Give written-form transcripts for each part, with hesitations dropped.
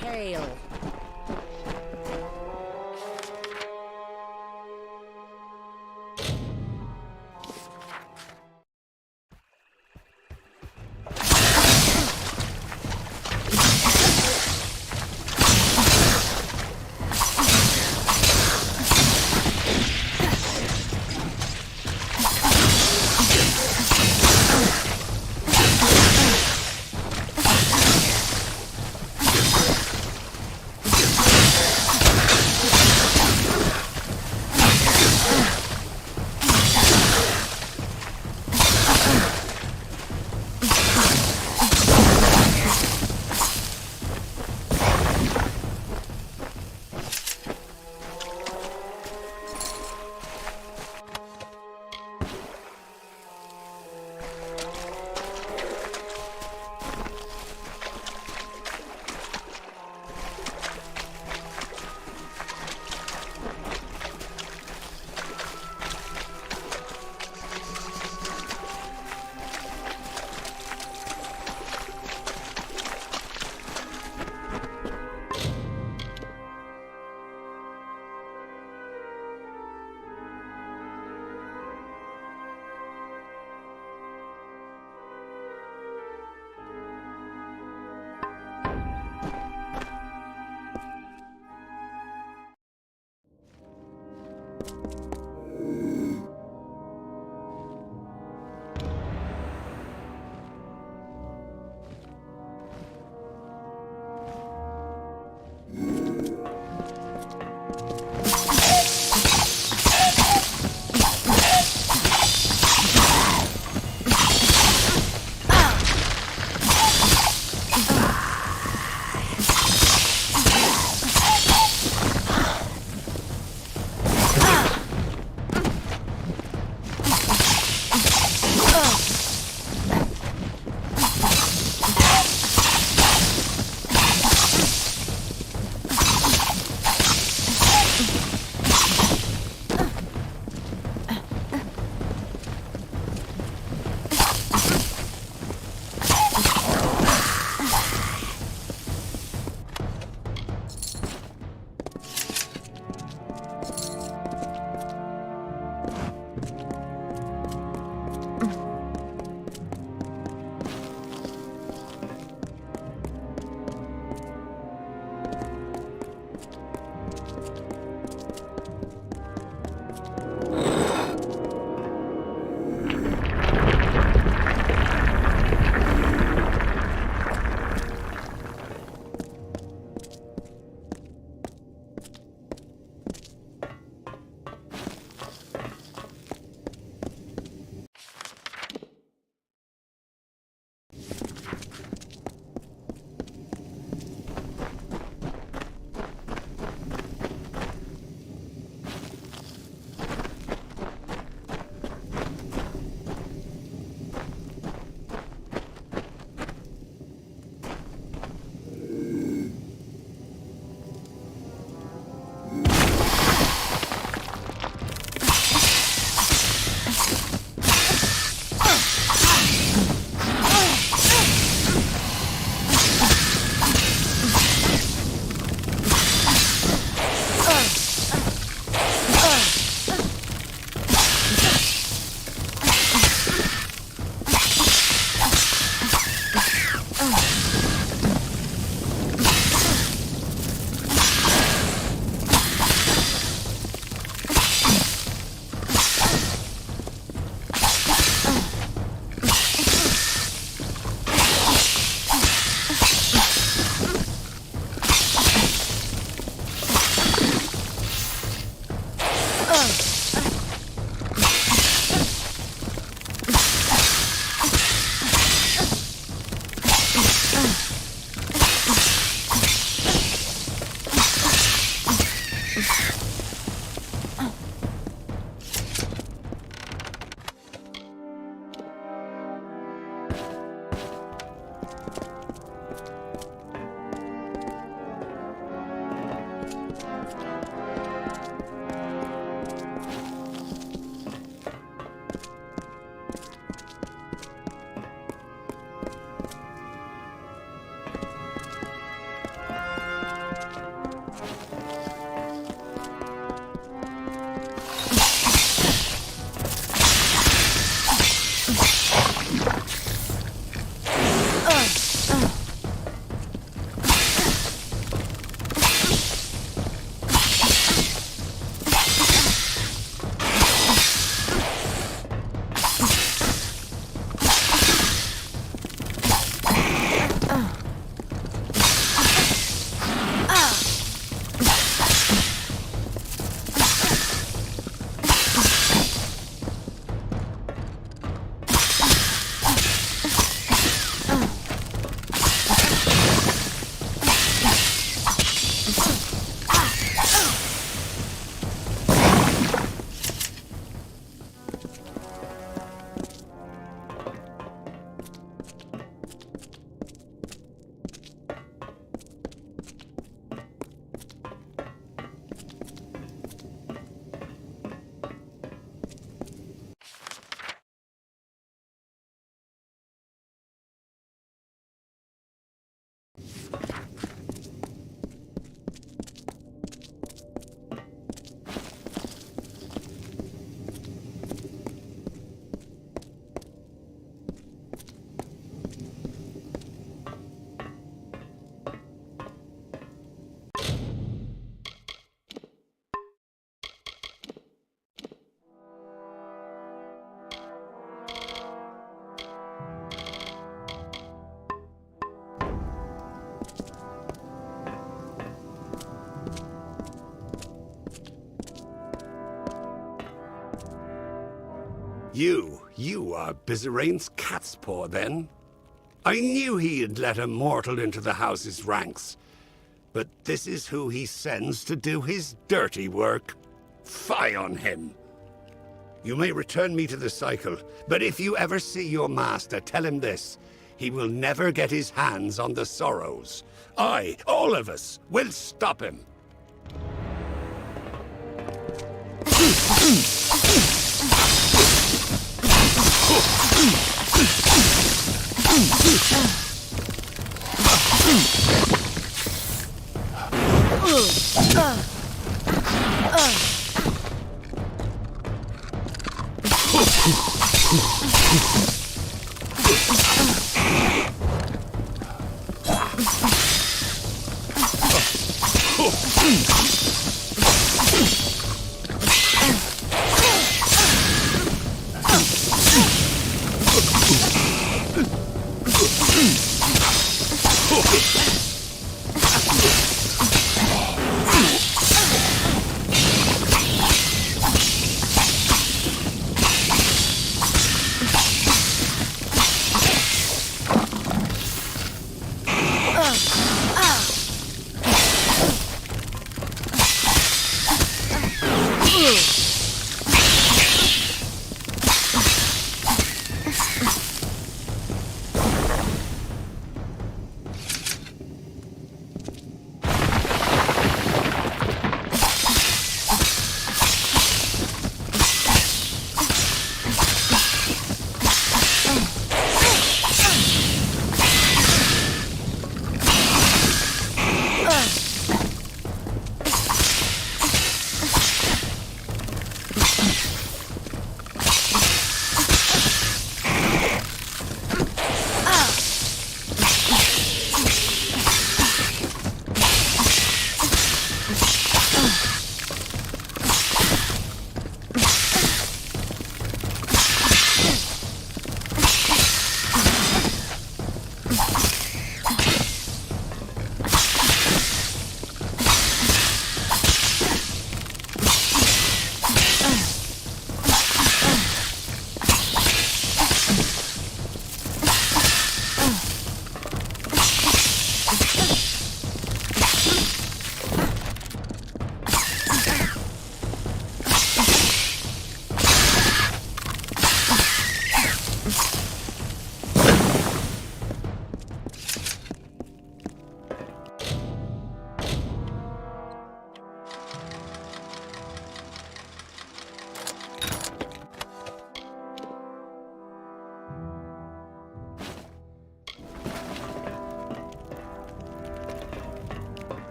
Hail. You are Bizerain's cat's paw, then? I knew he had let a mortal into the house's ranks. But this is who he sends to do his dirty work. Fie on him. You may return me to the cycle, but if you ever see your master, tell him this. He will never get his hands on the sorrows. I, all of us, will stop him.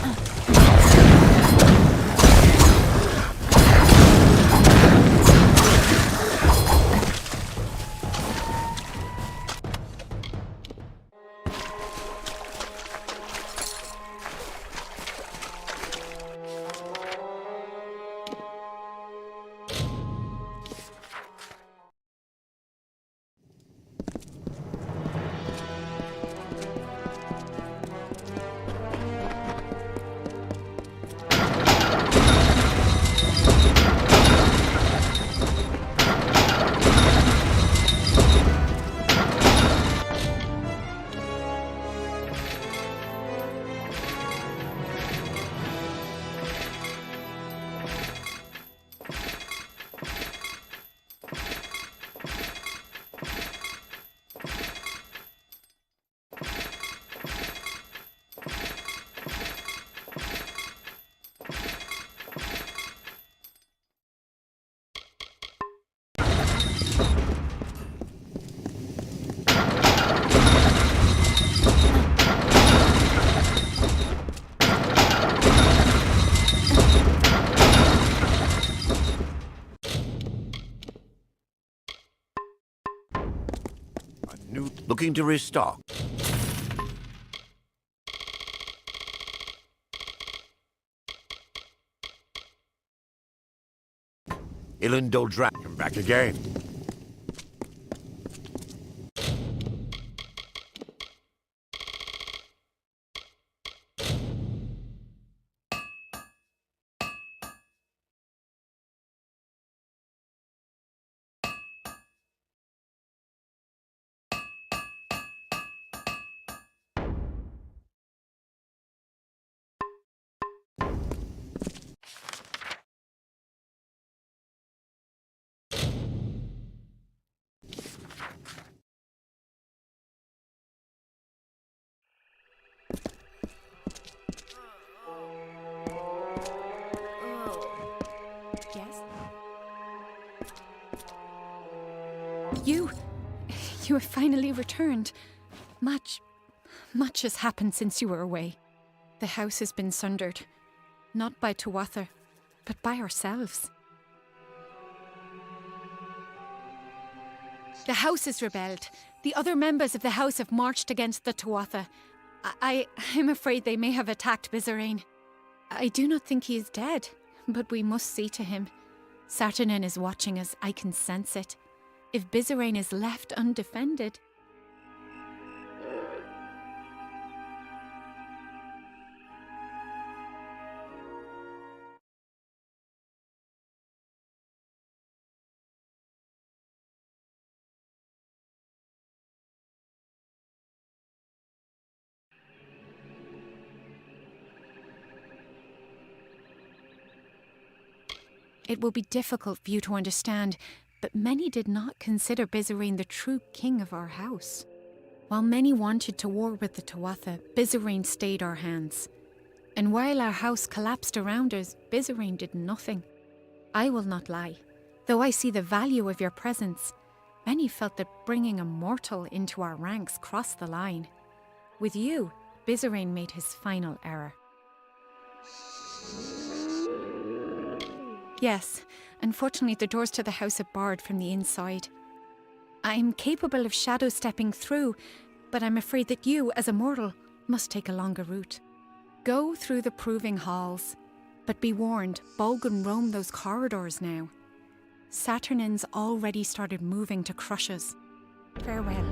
あ Looking to restock. Ilindol come back again. You have finally returned. Much has happened since you were away. The house has been sundered. Not by Tuatha, but by ourselves. The house has rebelled. The other members of the house have marched against the Tuatha. I'm afraid they may have attacked Bizarane. I do not think he is dead, but we must see to him. Saturnin is watching us, I can sense it. If Bizarane is left undefended... It will be difficult for you to understand, but many did not consider Bizarane the true king of our house. While many wanted to war with the Tuatha, Bizarane stayed our hands. And while our house collapsed around us, Bizarane did nothing. I will not lie. Though I see the value of your presence, many felt that bringing a mortal into our ranks crossed the line. With you, Bizarane made his final error. Yes, unfortunately the doors to the house are barred from the inside. I am capable of shadow stepping through, but I'm afraid that you, as a mortal, must take a longer route. Go through the proving halls, but be warned, Bolgan roam those corridors now. Saturnin's already started moving to crush us. Farewell.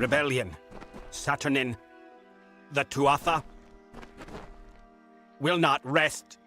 Rebellion, Saturnin, the Tuatha, will not rest.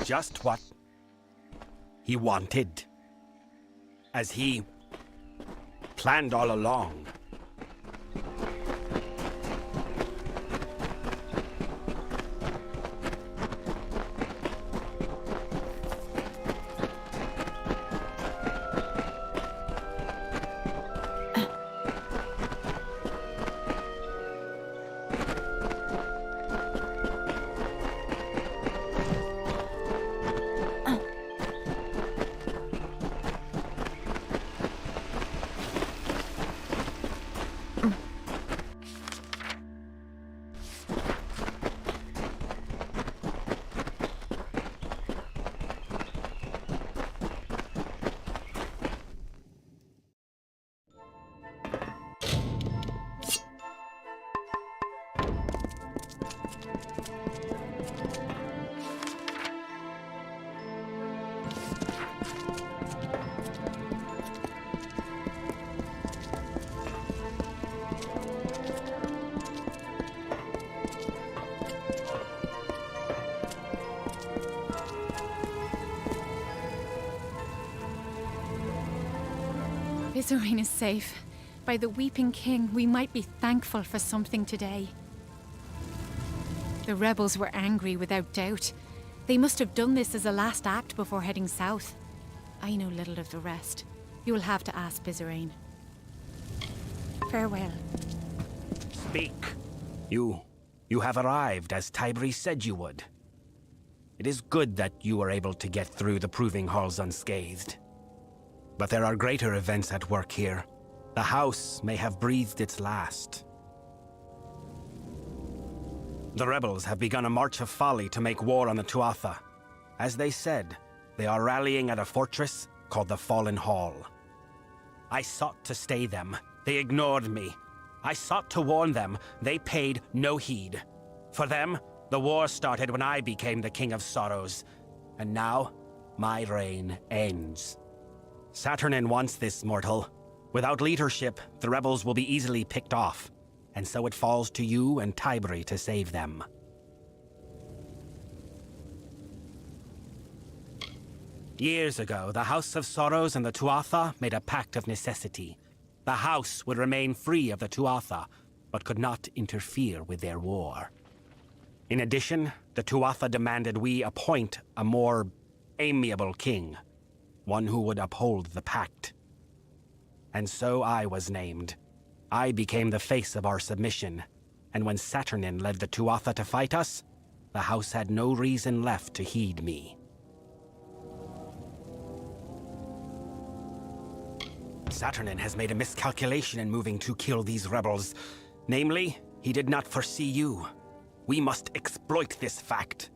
just what he wanted. As he planned all along. Bizarine is safe. By the Weeping King, we might be thankful for something today. The rebels were angry without doubt. They must have done this as a last act before heading south. I know little of the rest. You will have to ask Bizarine. Farewell. Speak. You have arrived as Tybri said you would. It is good that you were able to get through the proving halls unscathed. But there are greater events at work here. The house may have breathed its last. The rebels have begun a march of folly to make war on the Tuatha. As they said, they are rallying at a fortress called the Fallen Hall. I sought to stay them. They ignored me. I sought to warn them. They paid no heed. For them, the war started when I became the King of Sorrows. And now, my reign ends. Saturnin wants this, mortal. Without leadership, the rebels will be easily picked off. And so it falls to you and Tybri to save them. Years ago, the House of Sorrows and the Tuatha made a pact of necessity. The house would remain free of the Tuatha, but could not interfere with their war. In addition, the Tuatha demanded we appoint a more amiable king, one who would uphold the pact. And so I was named. I became the face of our submission, and when Saturnin led the Tuatha to fight us, the house had no reason left to heed me. Saturnin has made a miscalculation in moving to kill these rebels. Namely, he did not foresee you. We must exploit this fact.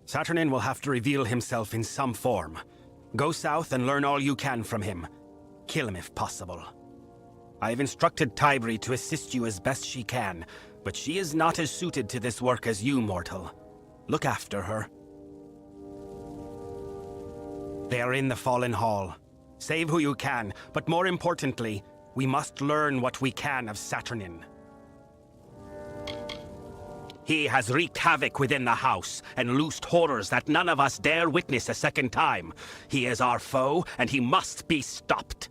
Saturnin will have to reveal himself in some form. Go south and learn all you can from him. Kill him if possible. I have instructed Tybri to assist you as best she can, but she is not as suited to this work as you, mortal. Look after her. They are in the Fallen Hall. Save who you can, but more importantly, we must learn what we can of Saturnin. He has wreaked havoc within the house, and loosed horrors that none of us dare witness a second time. He is our foe, and he must be stopped.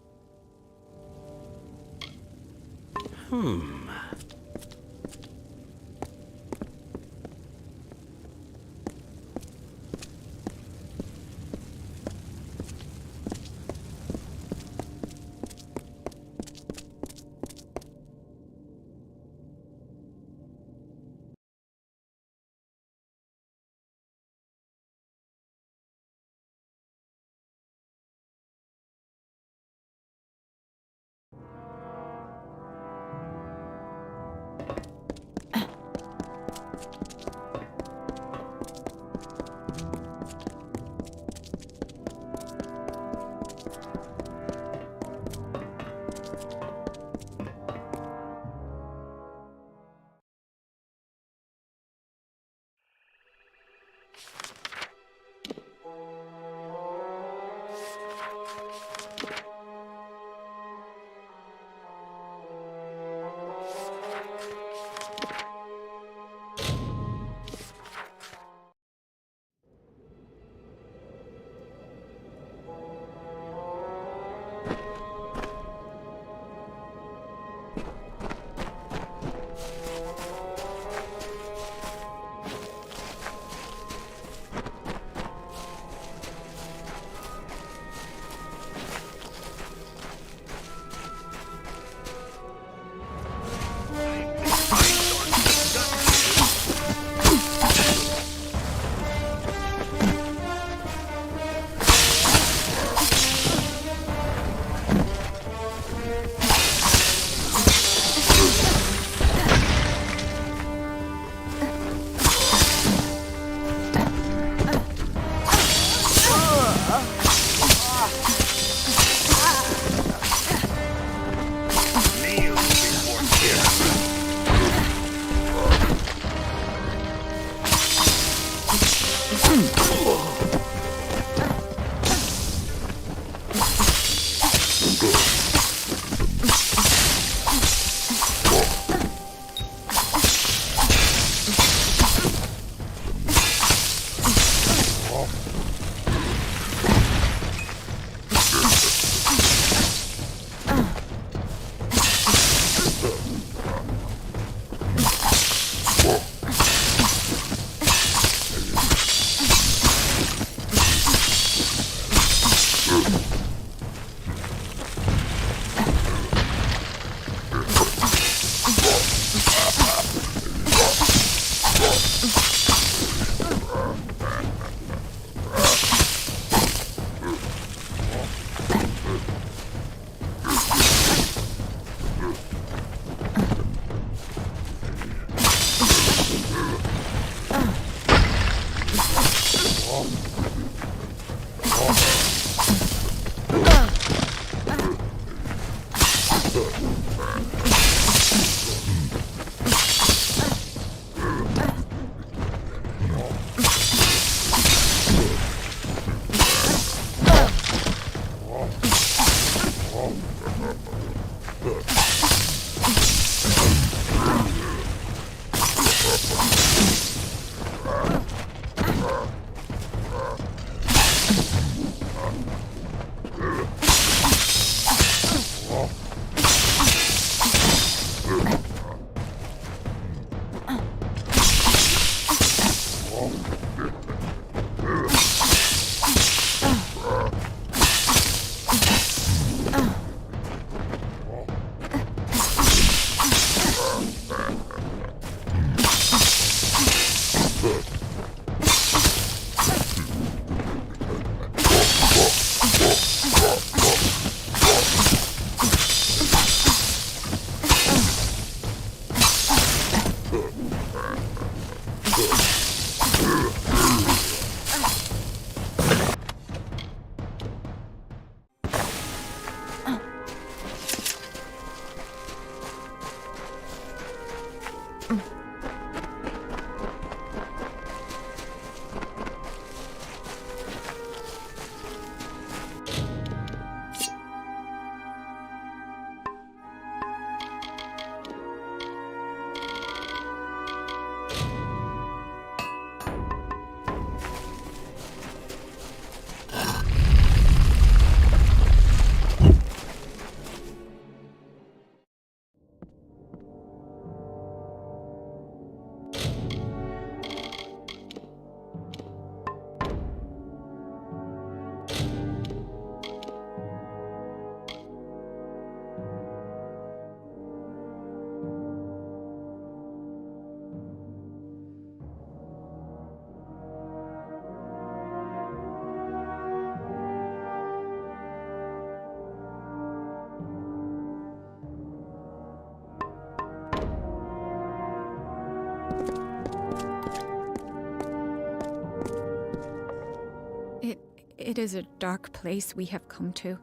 It is a dark place we have come to.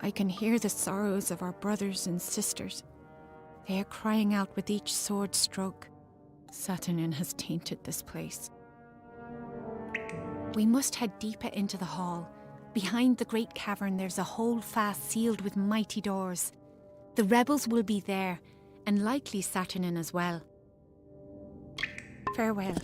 I can hear the sorrows of our brothers and sisters. They are crying out with each sword stroke. Saturnin has tainted this place. We must head deeper into the hall. Behind the great cavern there's a holdfast sealed with mighty doors. The rebels will be there, and likely Saturnin as well. Farewell.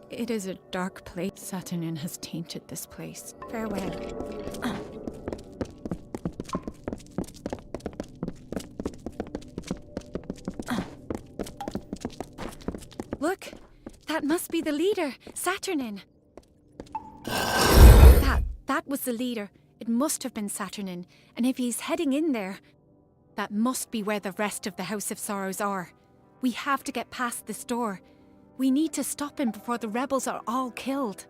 It is a dark place. Saturnin has tainted this place. Farewell. Look! That must be the leader, Saturnin. That was the leader. It must have been Saturnin. And if he's heading in there, that must be where the rest of the House of Sorrows are. We have to get past this door. We need to stop him before the rebels are all killed.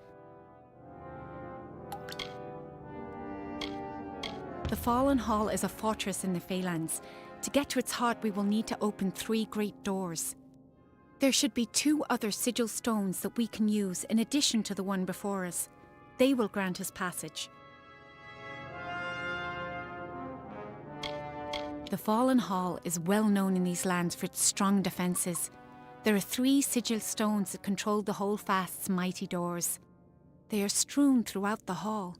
The Fallen Hall is a fortress in the Phalanx. To get to its heart, we will need to open 3 great doors. There should be 2 other sigil stones that we can use in addition to the one before us. They will grant us passage. The Fallen Hall is well known in these lands for its strong defences. There are 3 sigil stones that control the Holdfast's mighty doors. They are strewn throughout the hall.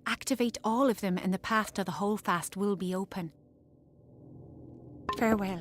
Activate all of them and the path to the Holdfast will be open. Farewell.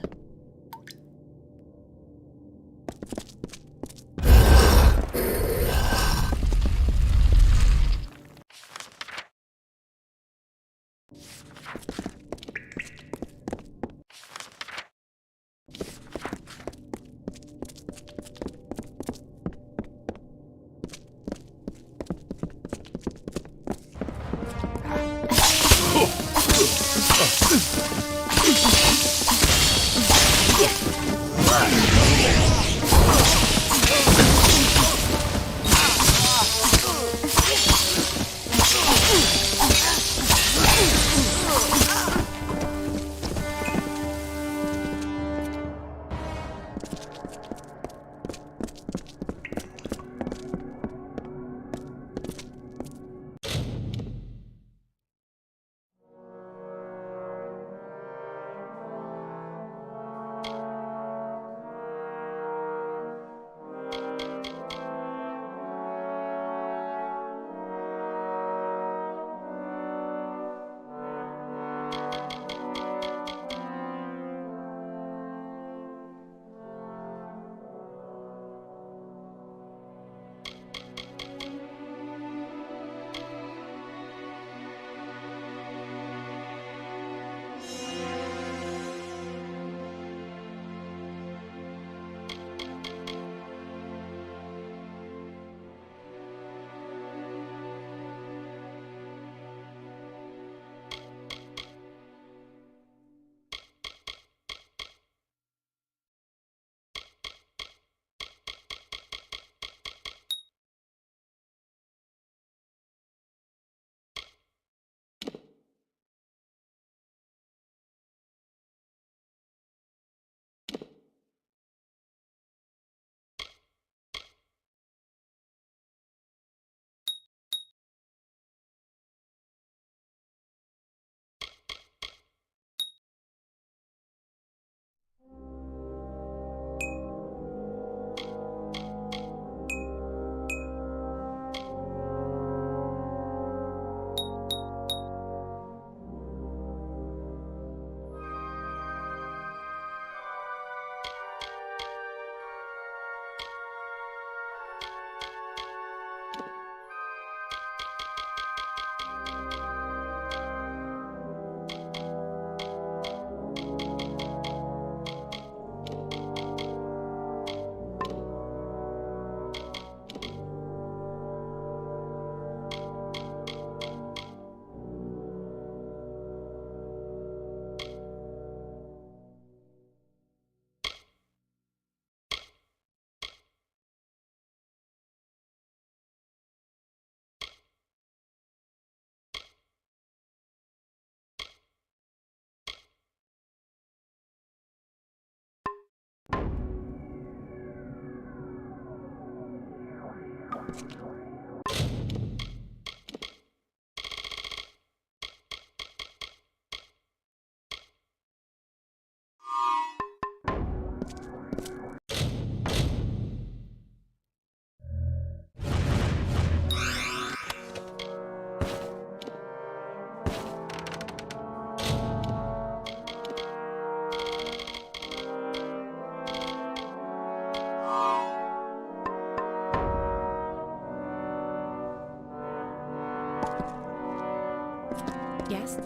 Yes?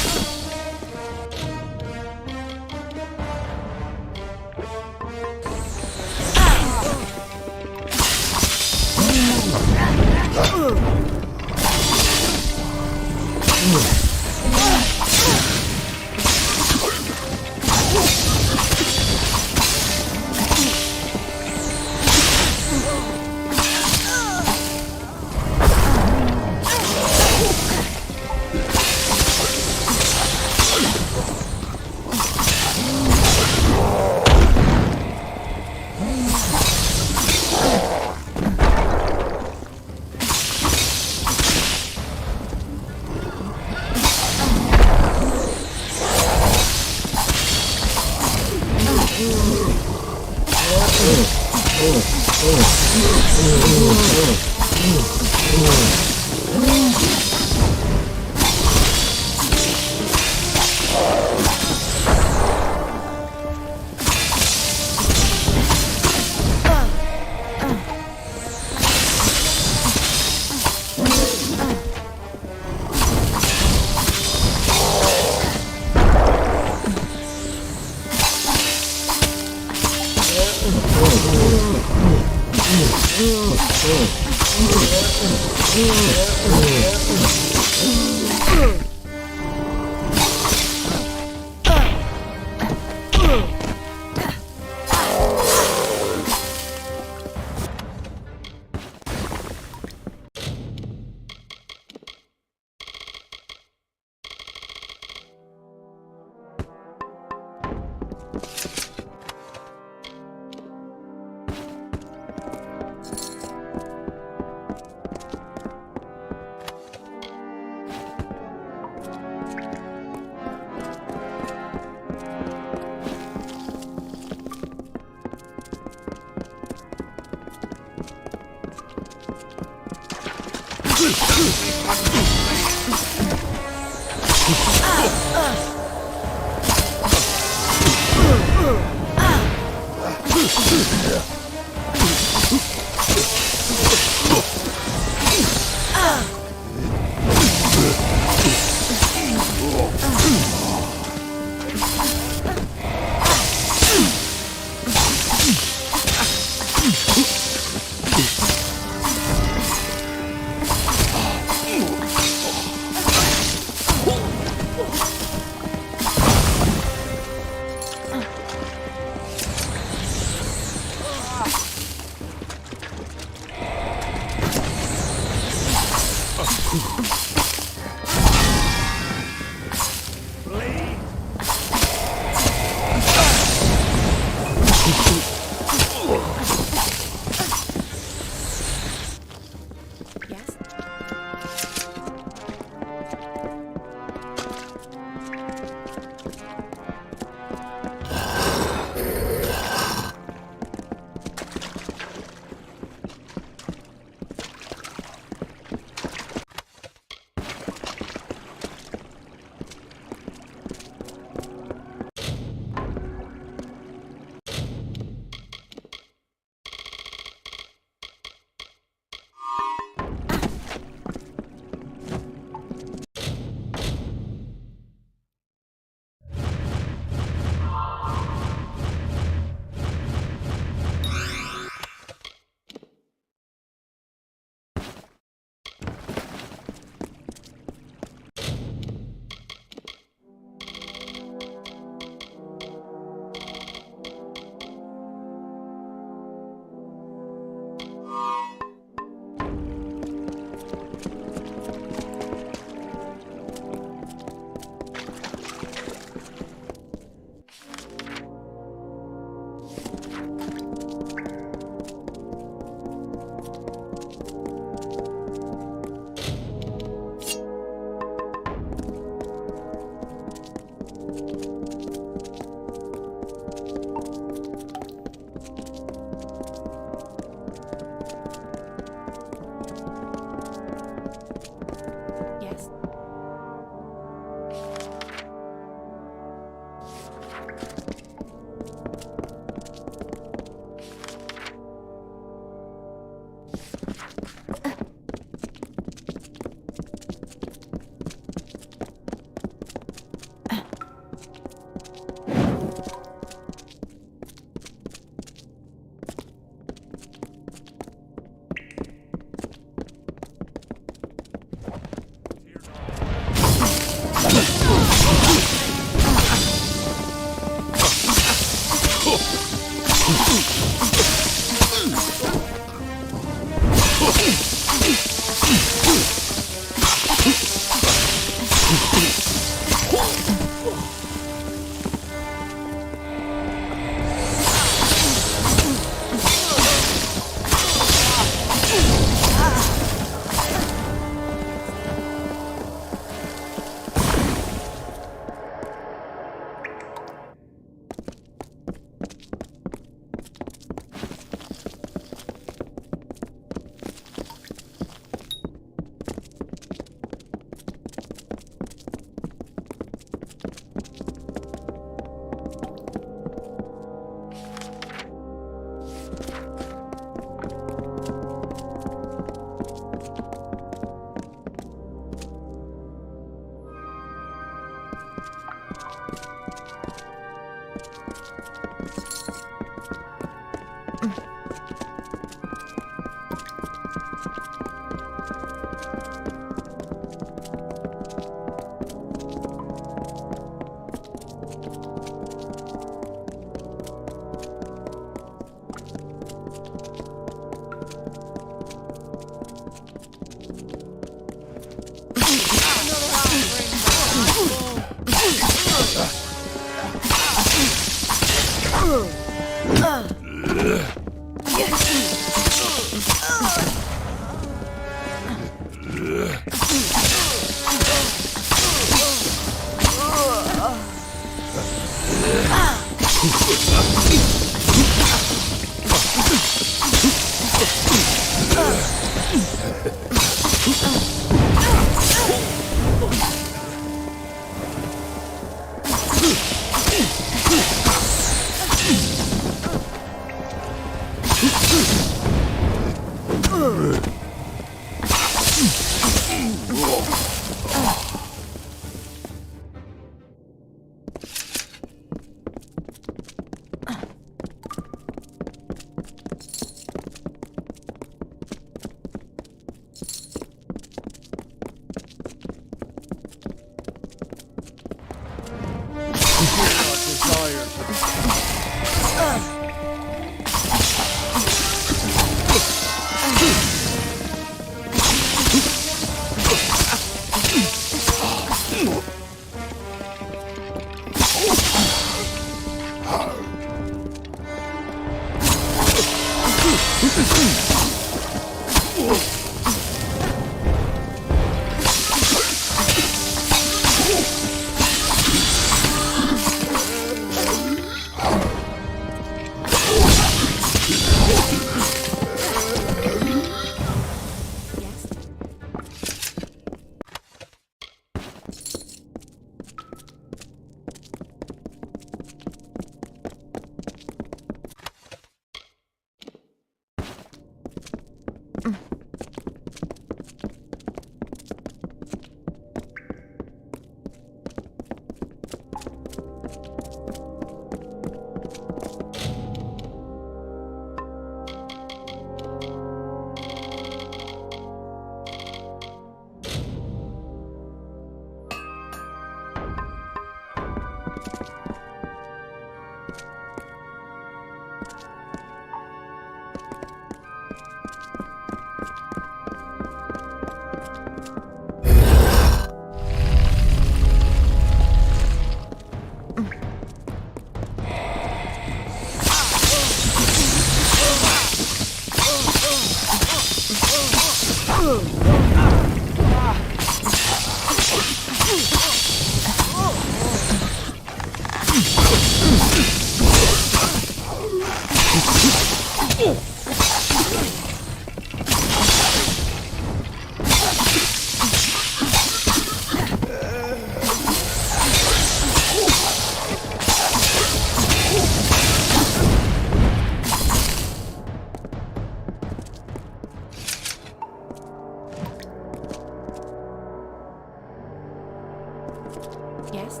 Yes?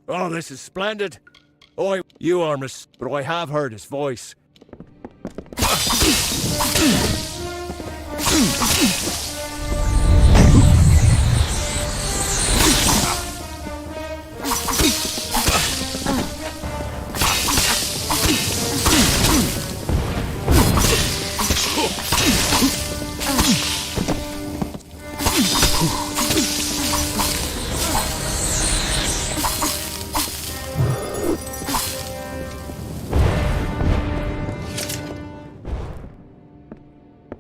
Oh, this is splendid. Oh, you are but I have heard his voice.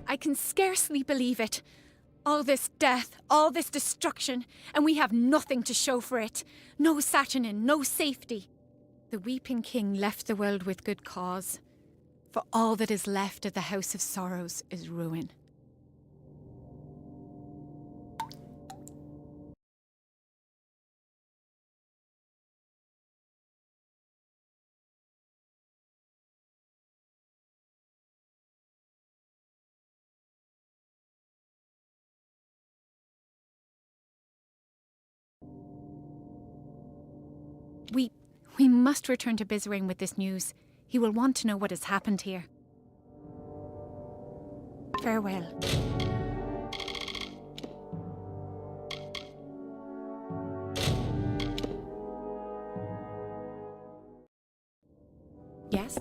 I can scarcely believe it. All this death, all this destruction, and we have nothing to show for it. No Saturnin, no safety. The Weeping King left the world with good cause, for all that is left of the House of Sorrows is ruin. We must return to Bizrain with this news. He will want to know what has happened here. Farewell. Yes?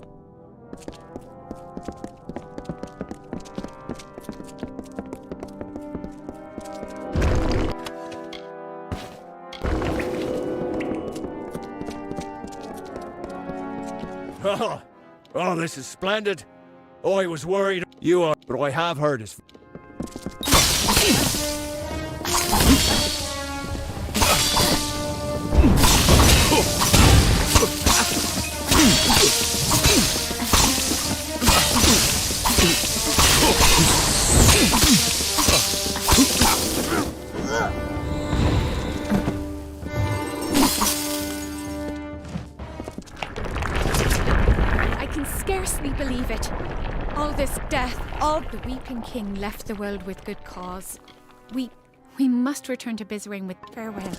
Oh, this is splendid. Oh, I was worried. You are, but I have heard his. Scarcely believe it. All this death, all the Weeping King left the world with good cause. We We must return to Bizrain with farewell.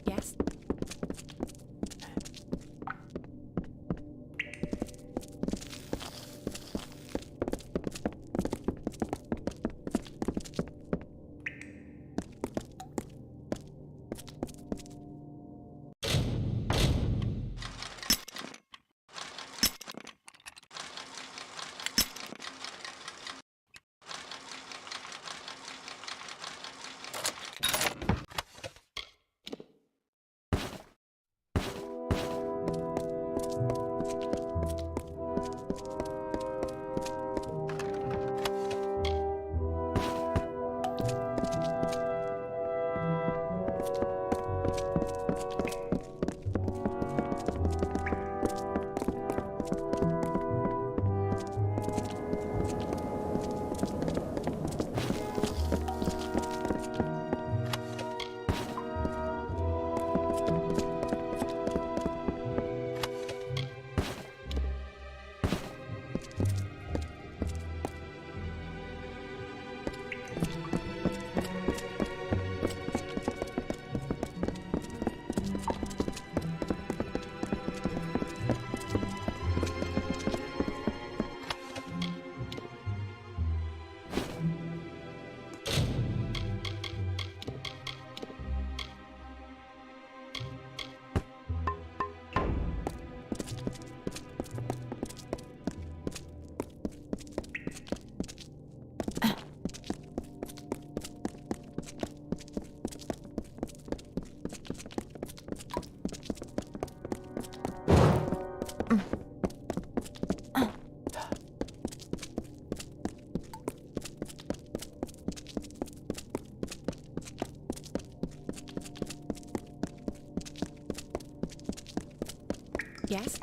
Yes? Yes?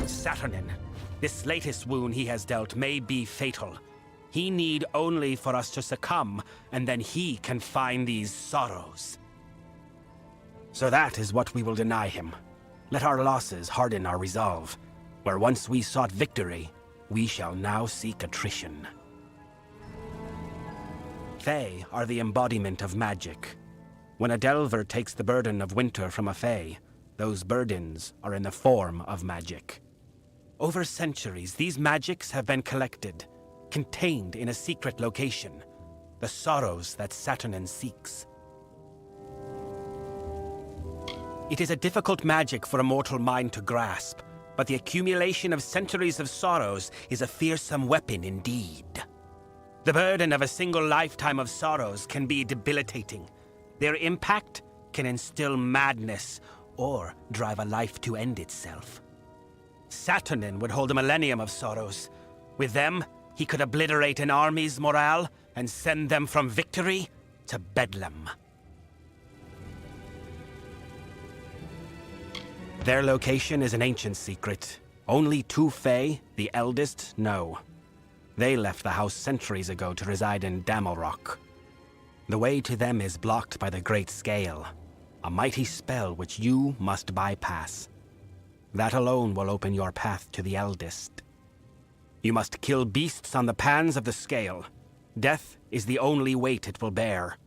Saturnin, this latest wound he has dealt may be fatal. He need only for us to succumb, and then he can find these sorrows. So that is what we will deny him. Let our losses harden our resolve. Where once we sought victory, we shall now seek attrition. Fae are the embodiment of magic. When a Delver takes the burden of winter from a Fae, those burdens are in the form of magic. Over centuries, these magics have been collected, contained in a secret location, the sorrows that Saturnin seeks. It is a difficult magic for a mortal mind to grasp, but the accumulation of centuries of sorrows is a fearsome weapon indeed. The burden of a single lifetime of sorrows can be debilitating. Their impact can instill madness or drive a life to end itself. Saturnin would hold a millennium of sorrows. With them, he could obliterate an army's morale and send them from victory to bedlam. Their location is an ancient secret. Only two Fae, the Eldest, know. They left the house centuries ago to reside in Amalur. The way to them is blocked by the Great Scale, a mighty spell which you must bypass. That alone will open your path to the Eldest. You must kill beasts on the pans of the scale. Death is the only weight it will bear.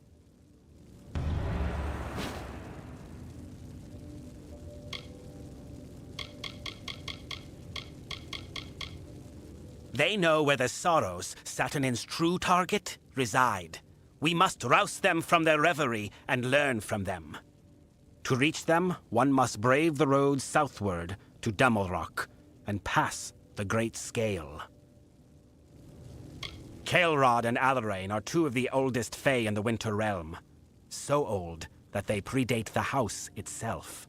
They know where the sorrows, Saturnin's true target, reside. We must rouse them from their reverie and learn from them. To reach them, one must brave the road southward to Amalur and pass the Great Scale. Caelrod and Alarain are two of the oldest Fae in the Winter Realm. So old that they predate the house itself.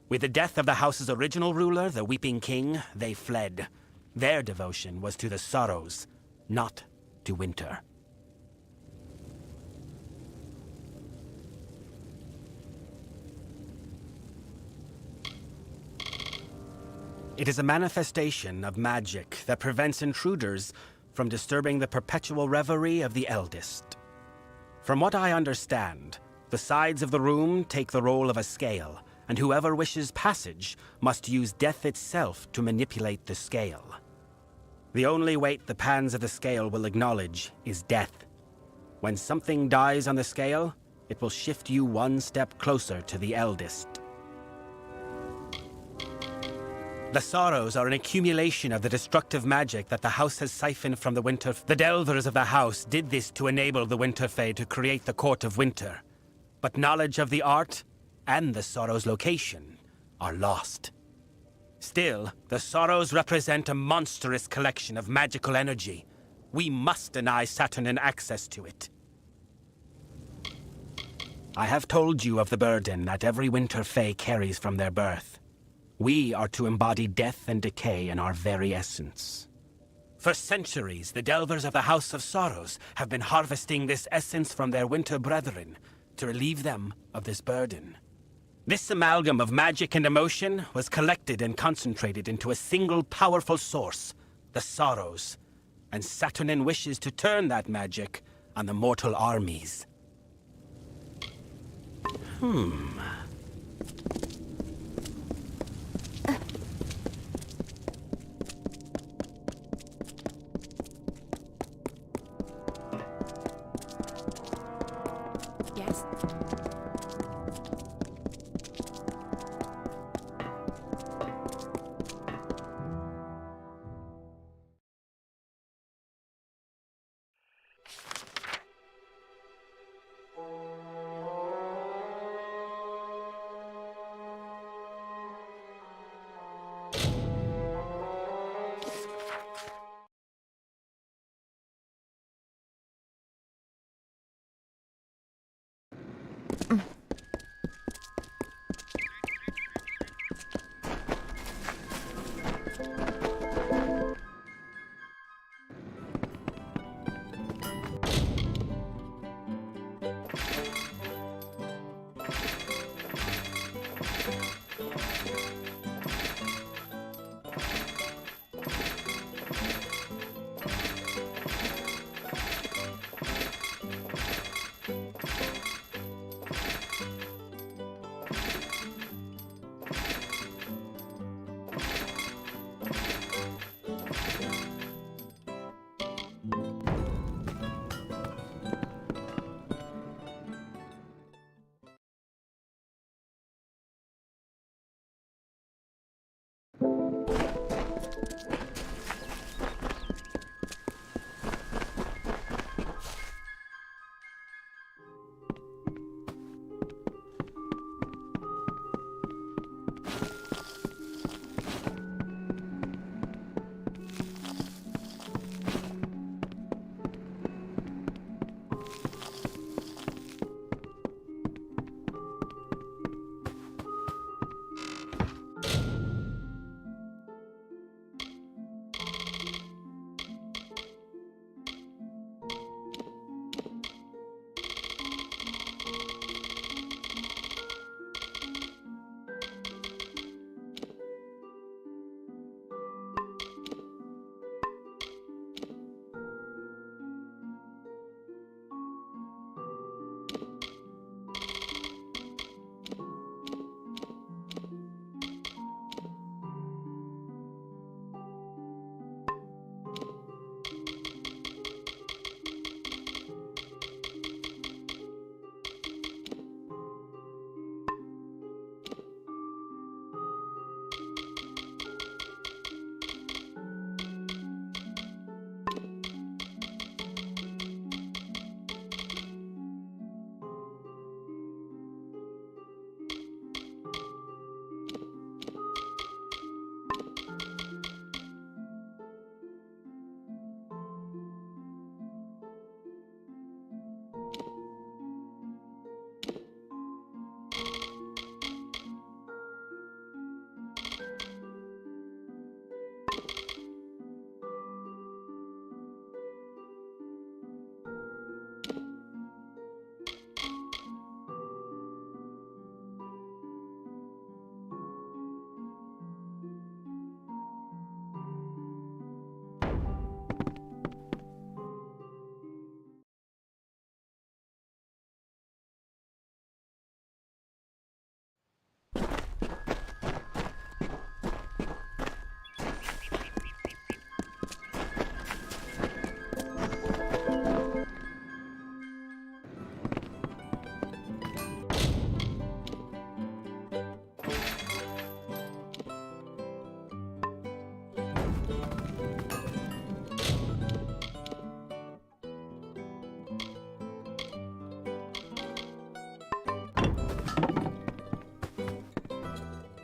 With the death of the house's original ruler, the Weeping King, they fled. Their devotion was to the sorrows, not to winter. It is a manifestation of magic that prevents intruders from disturbing the perpetual reverie of the Eldest. From what I understand, the sides of the room take the role of a scale, and whoever wishes passage must use death itself to manipulate the scale. The only weight the pans of the scale will acknowledge is death. When something dies on the scale, it will shift you one step closer to the Eldest. The sorrows are an accumulation of the destructive magic that the house has siphoned from the Winter. The Delvers of the house did this to enable the Winter Fae to create the Court of Winter. But knowledge of the art and the sorrows' location are lost. Still, the sorrows represent a monstrous collection of magical energy. We must deny Saturnin access to it. I have told you of the burden that every Winter Fae carries from their birth. We are to embody death and decay in our very essence. For centuries, the Delvers of the House of Sorrows have been harvesting this essence from their Winter brethren to relieve them of this burden. This amalgam of magic and emotion was collected and concentrated into a single powerful source, the sorrows, and Saturnin wishes to turn that magic on the mortal armies. Yes?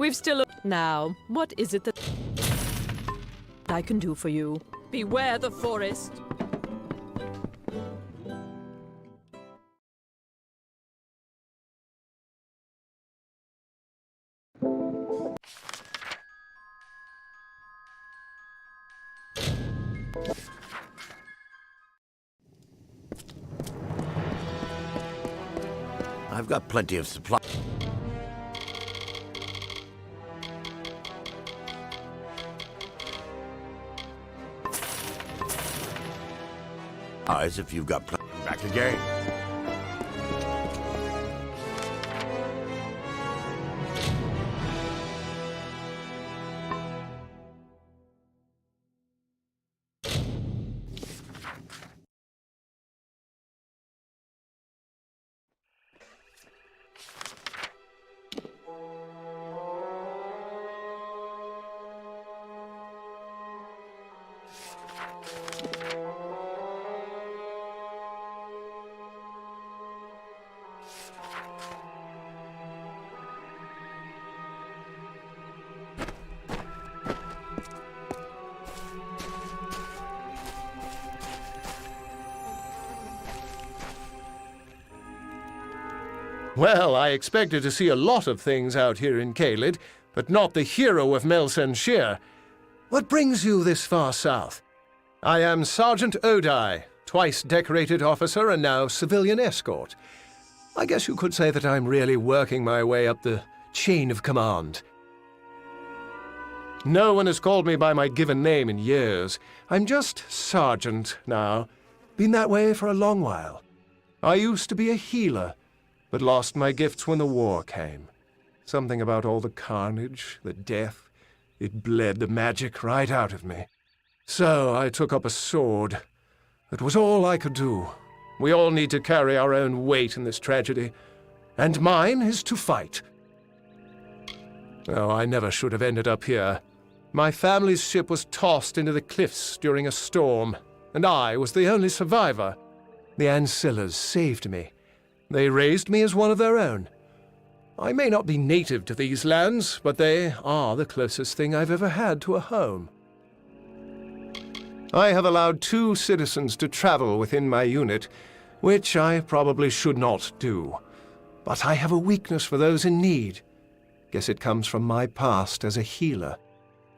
We've still... Now, what is it that I can do for you? Beware the forest. I've got plenty of supply. Eyes if you've got back again. Well, I expected to see a lot of things out here in Caelid, but not the hero of Melsenshire. What brings you this far south? I am Sergeant Odai, twice decorated officer and now civilian escort. I guess you could say that I'm really working my way up the chain of command. No one has called me by my given name in years. I'm just Sergeant now. Been that way for a long while. I used to be a healer, but lost my gifts when the war came. Something about all the carnage, the death, it bled the magic right out of me. So I took up a sword. It was all I could do. We all need to carry our own weight in this tragedy, and mine is to fight. Oh, I never should have ended up here. My family's ship was tossed into the cliffs during a storm, and I was the only survivor. The Ancillas saved me. They raised me as one of their own. I may not be native to these lands, but they are the closest thing I've ever had to a home. I have allowed 2 citizens to travel within my unit, which I probably should not do. But I have a weakness for those in need. Guess it comes from my past as a healer.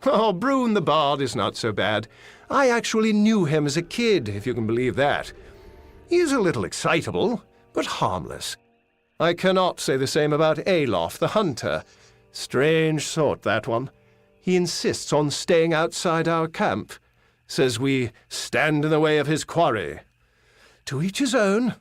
Oh, Brune the Bard is not so bad. I actually knew him as a kid, if you can believe that. He is a little excitable, but harmless. I cannot say the same about Alof the Hunter. Strange sort, that one. He insists on staying outside our camp. Says we stand in the way of his quarry. To each his own.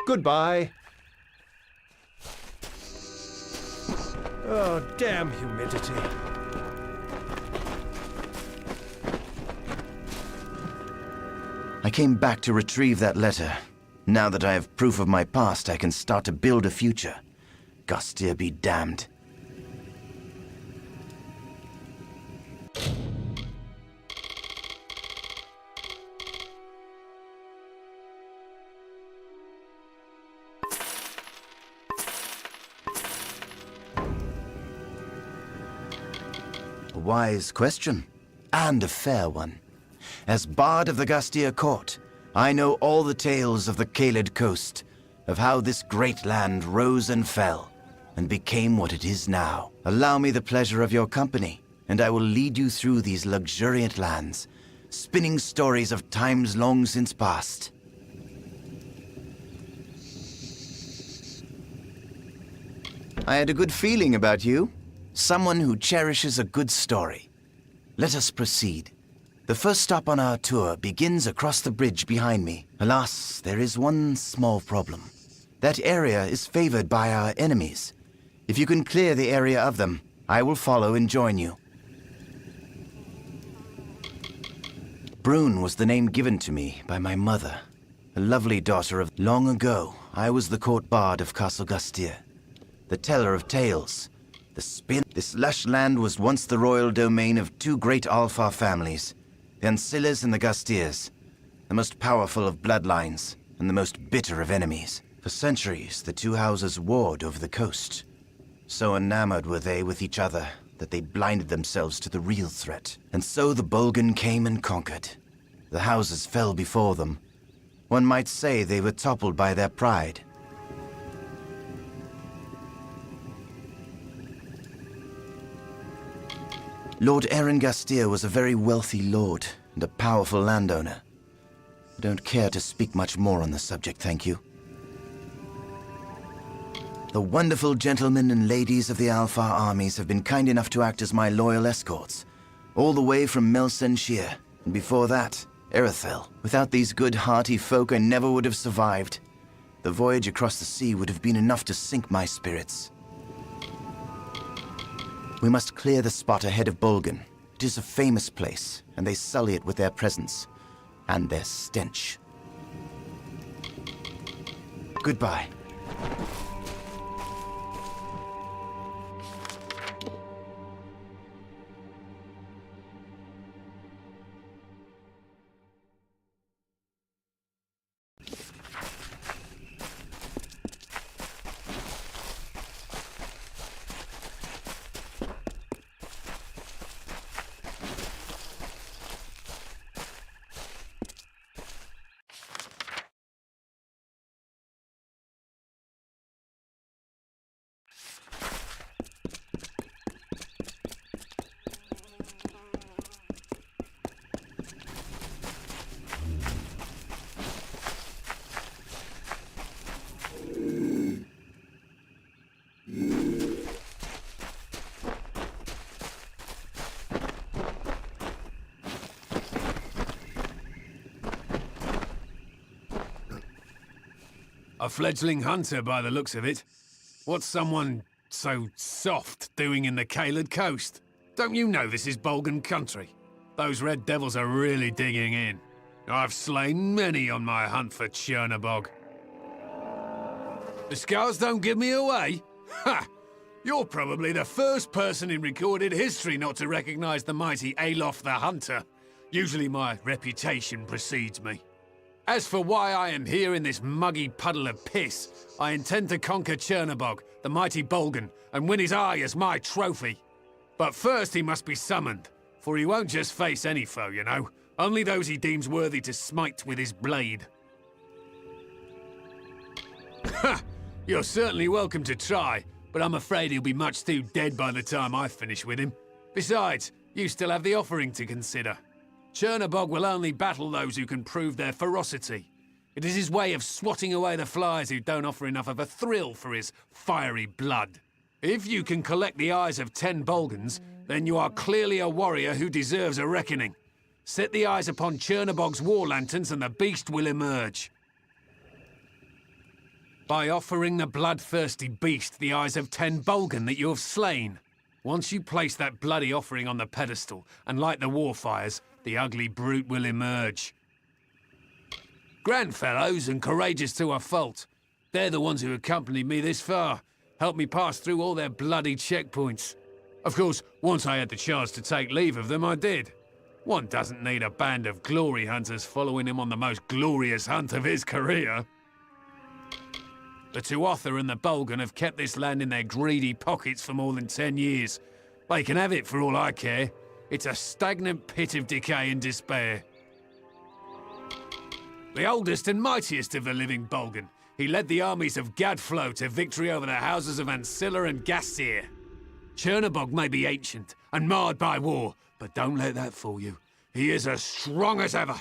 Goodbye. Oh, damn humidity. I came back to retrieve that letter. Now that I have proof of my past, I can start to build a future. Gastia be damned. A wise question, and a fair one. As Bard of the Gastia Court, I know all the tales of the Caelid coast, of how this great land rose and fell, and became what it is now. Allow me the pleasure of your company, and I will lead you through these luxuriant lands, spinning stories of times long since past. I had a good feeling about you. Someone who cherishes a good story. Let us proceed. The first stop on our tour begins across the bridge behind me. Alas, there is one small problem. That area is favored by our enemies. If you can clear the area of them, I will follow and join you. Brune was the name given to me by my mother, a lovely daughter of... Long ago, I was the court bard of Castle Gastir, the teller of tales, the spin... This lush land was once the royal domain of two great Alfar families, the Ancillas and the Gastirs, the most powerful of bloodlines and the most bitter of enemies. For centuries, the two houses warred over the coast. So enamored were they with each other that they blinded themselves to the real threat. And so the Bolgan came and conquered. The houses fell before them. One might say they were toppled by their pride. Lord Eren Gastir was a very wealthy lord and a powerful landowner. I don't care to speak much more on the subject, thank you. The wonderful gentlemen and ladies of the Alfar armies have been kind enough to act as my loyal escorts, all the way from Melsen Shir, and before that, Erethel. Without these good, hearty folk, I never would have survived. The voyage across the sea would have been enough to sink my spirits. We must clear the spot ahead of Bolgan. It is a famous place, and they sully it with their presence, and their stench. Goodbye. A fledgling hunter by the looks of it. What's someone so soft doing in the Caelid coast? Don't you know this is Bolgan country? Those red devils are really digging in. I've slain many on my hunt for Chernobog. The scars don't give me away? Ha! You're probably the first person in recorded history not to recognize the mighty Alof the Hunter. Usually my reputation precedes me. As for why I am here in this muggy puddle of piss, I intend to conquer Chernobog, the mighty Bolgan, and win his eye as my trophy. But first he must be summoned, for he won't just face any foe, you know. Only those he deems worthy to smite with his blade. Ha! You're certainly welcome to try, but I'm afraid he'll be much too dead by the time I finish with him. Besides, you still have the offering to consider. Chernobog will only battle those who can prove their ferocity. It is his way of swatting away the flies who don't offer enough of a thrill for his fiery blood. If you can collect the eyes of 10 Bolgans, then you are clearly a warrior who deserves a reckoning. Set the eyes upon Chernobog's war lanterns and the beast will emerge. By offering the bloodthirsty beast the eyes of 10 Bolgan that you have slain. Once you place that bloody offering on the pedestal and light the war fires, the ugly brute will emerge. Grand fellows and courageous to a fault. They're the ones who accompanied me this far, helped me pass through all their bloody checkpoints. Of course, once I had the chance to take leave of them, I did. One doesn't need a band of glory hunters following him on the most glorious hunt of his career. The Tuatha and the Bolgan have kept this land in their greedy pockets for more than 10 years. They can have it for all I care. It's a stagnant pit of decay and despair. The oldest and mightiest of the living Bolgan, he led the armies of Gadflo to victory over the houses of Ancilla and Gastir. Chernobog may be ancient and marred by war, but don't let that fool you. He is as strong as ever.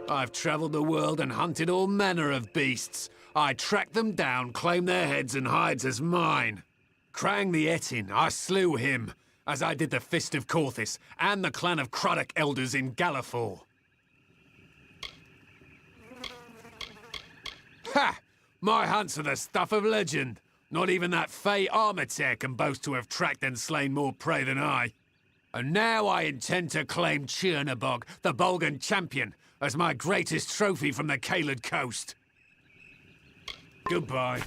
I've traveled the world and hunted all manner of beasts. I tracked them down, claimed their heads and hides as mine. Krang the Etin, I slew him. as I did the Fist of Corthis and the clan of Craddock elders in Gallifore. Ha! My hunts are the stuff of legend. Not even that fey armor tear can boast to have tracked and slain more prey than I. And now I intend to claim Chernabog, the Bolgan champion, as my greatest trophy from the Caelid coast. Goodbye.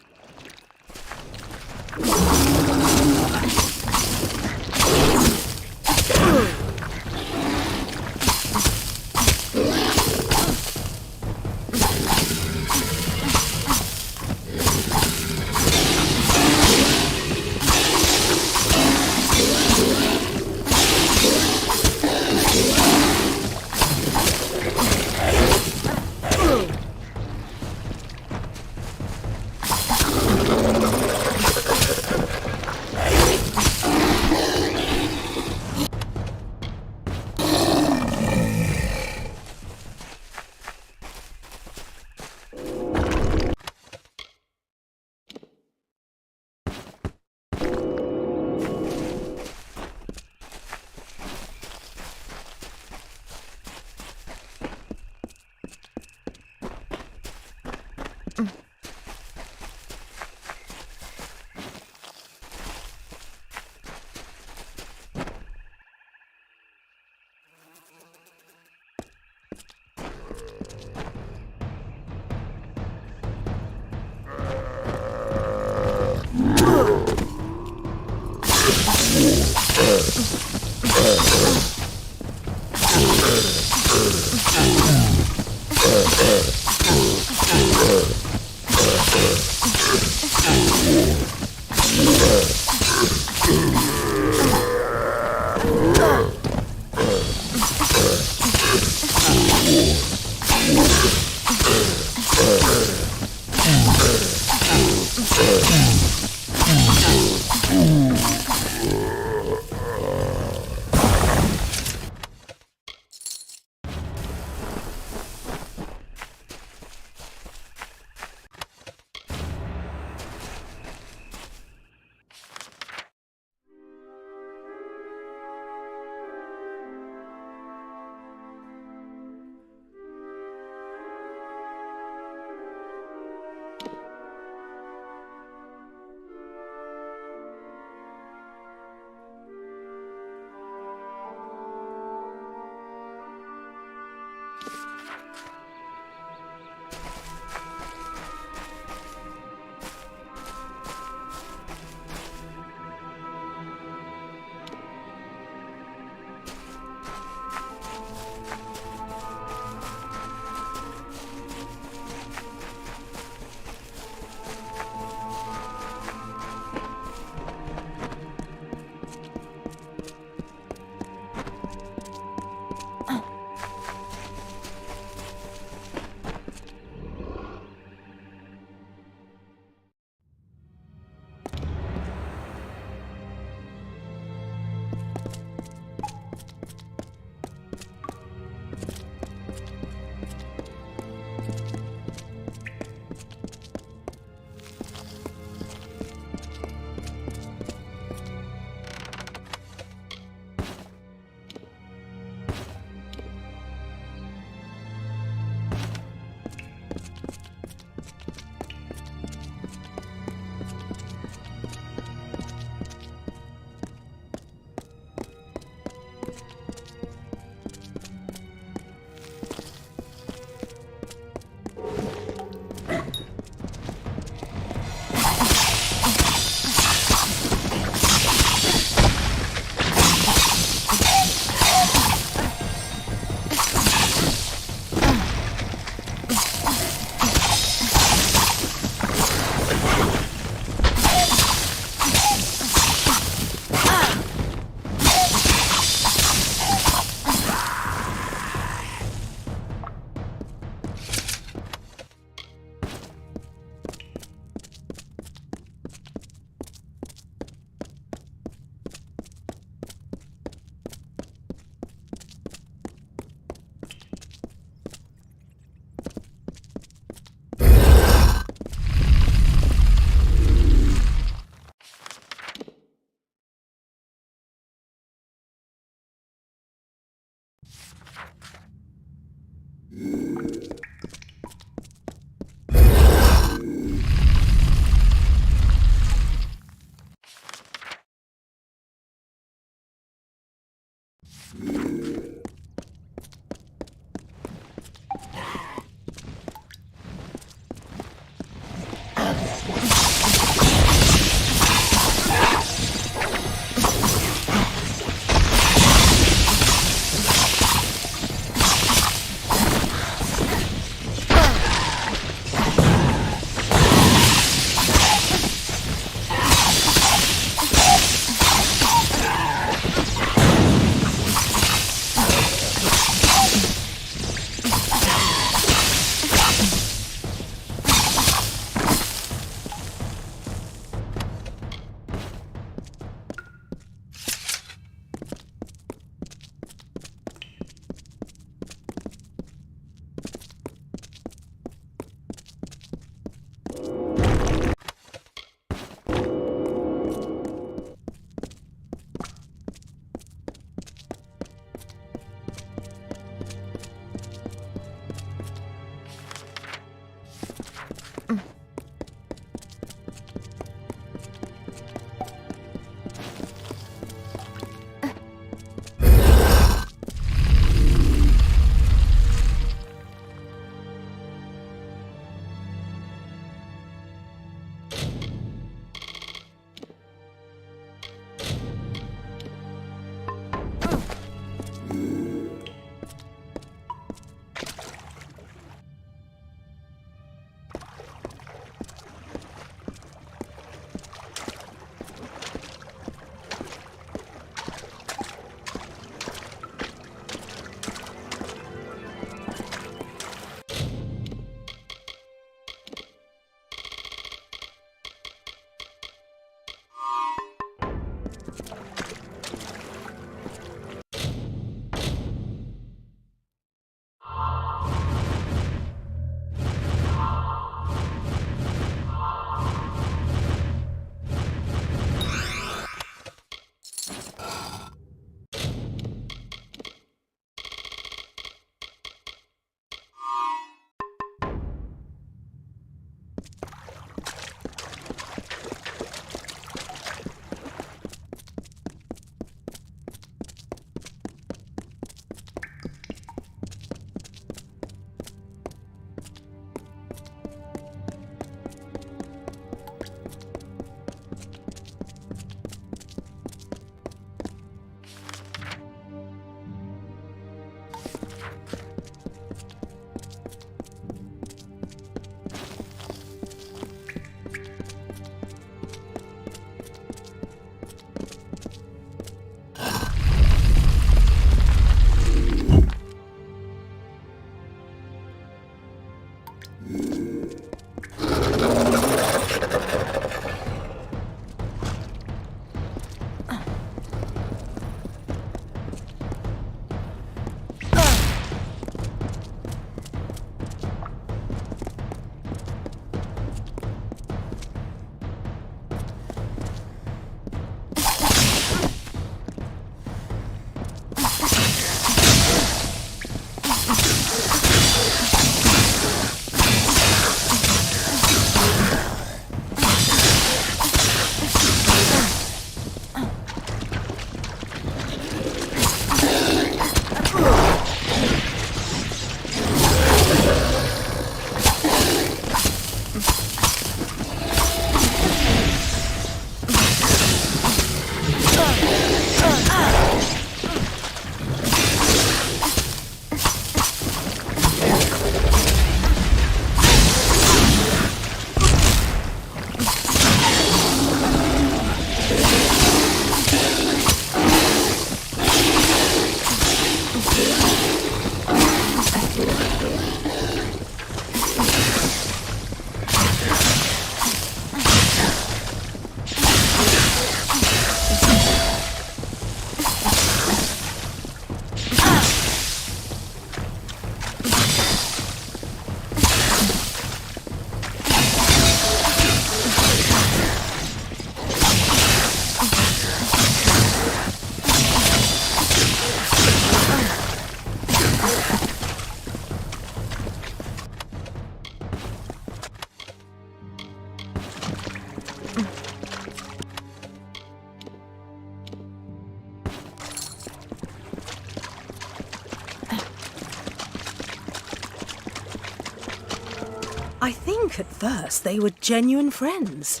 I think at first they were genuine friends.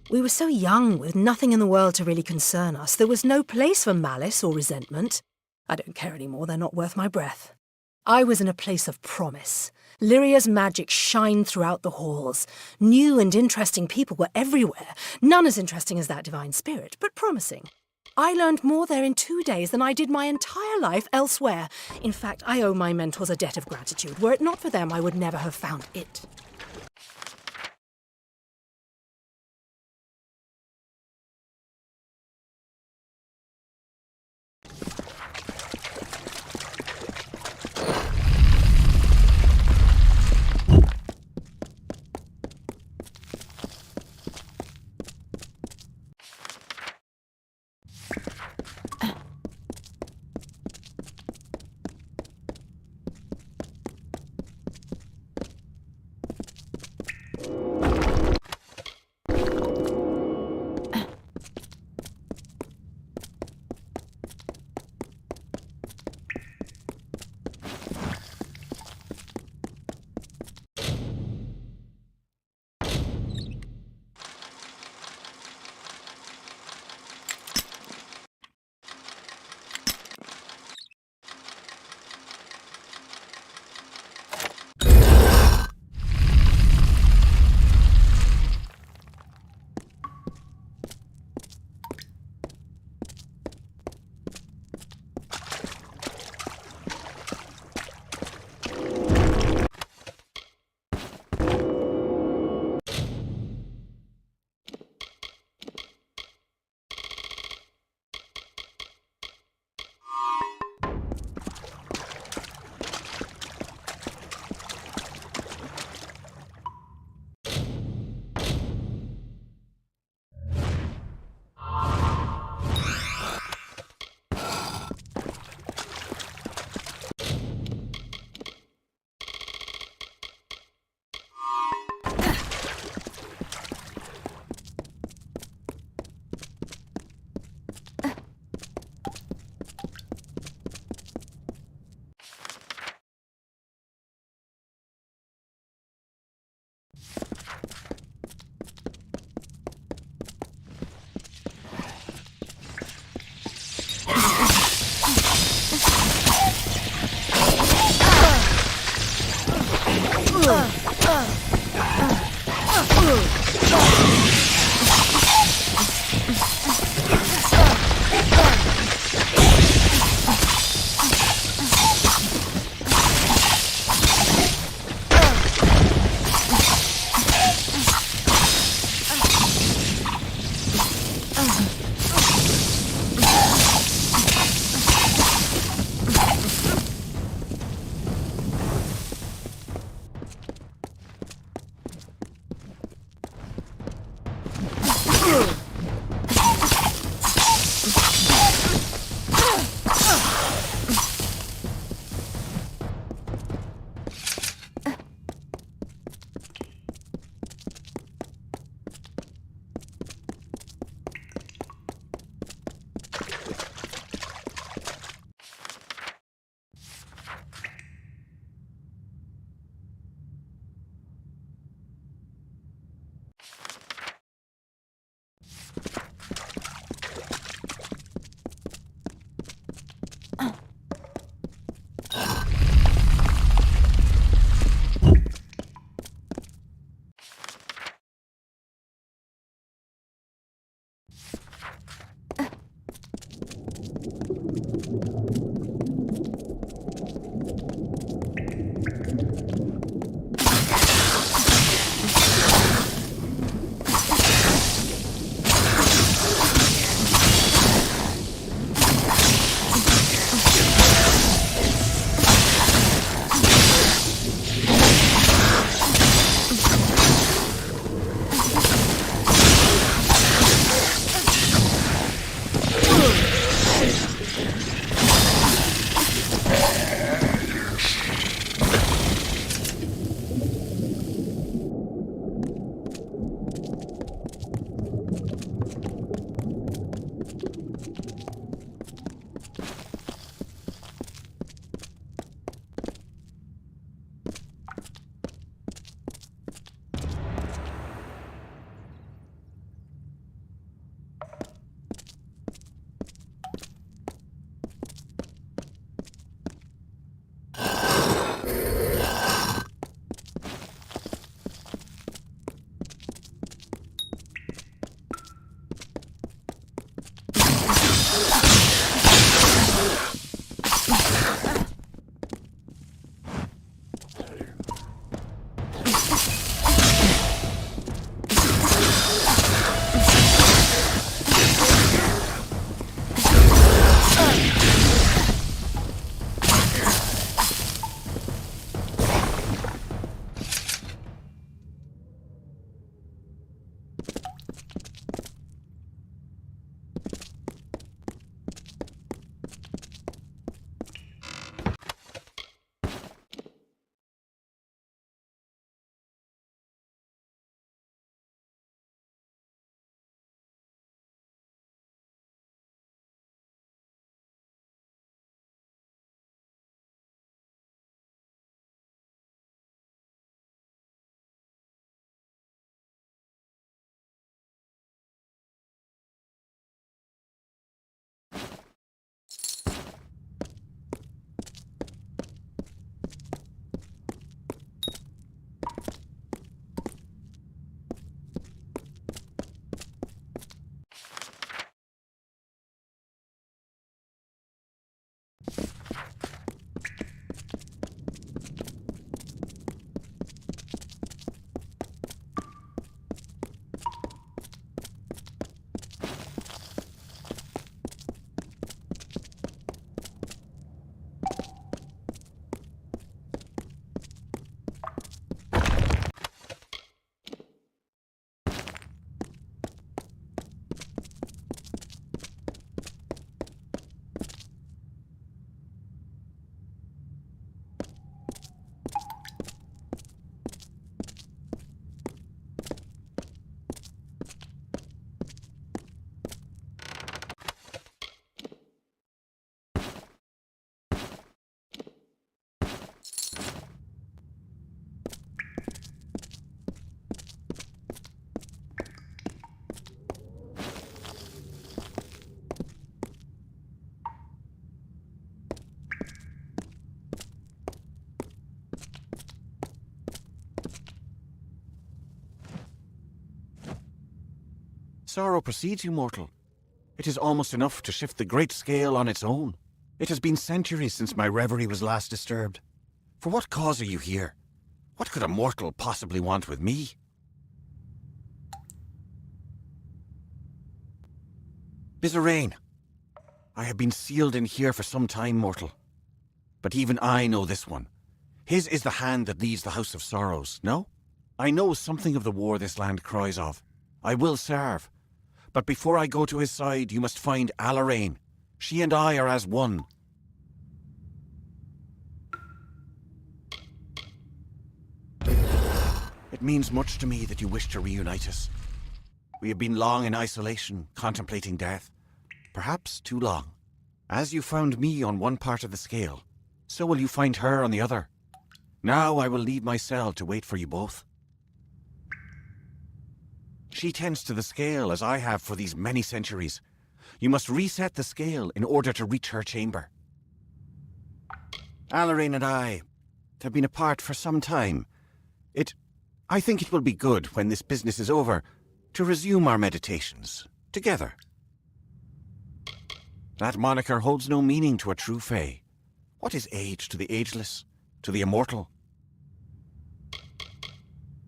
We were so young, with nothing in the world to really concern us. There was no place for malice or resentment. I don't care anymore, they're not worth my breath. I was in a place of promise. Lyria's magic shined throughout the halls. New and interesting people were everywhere. None as interesting as that divine spirit, but promising. I learned more there in 2 days than I did my entire life elsewhere. In fact, I owe my mentors a debt of gratitude. Were it not for them, I would never have found it. Sorrow precedes you, mortal. It is almost enough to shift the great scale on its own. It has been centuries since my reverie was last disturbed. For what cause are you here? What could a mortal possibly want with me? Bizarrain, I have been sealed in here for some time, mortal. But even I know this one. His is the hand that leads the House of Sorrows, no? I know something of the war this land cries of. I will serve. But before I go to his side, you must find Alarain. She and I are as one. It means much to me that you wish to reunite us. We have been long in isolation, contemplating death. Perhaps too long. As you found me on one part of the scale, so will you find her on the other. Now I will leave my cell to wait for you both. She tends to the scale as I have for these many centuries. You must reset the scale in order to reach her chamber. Alarain and I have been apart for some time. I think it will be good when this business is over to resume our meditations together. That moniker holds no meaning to a true Fae. What is age to the ageless, to the immortal?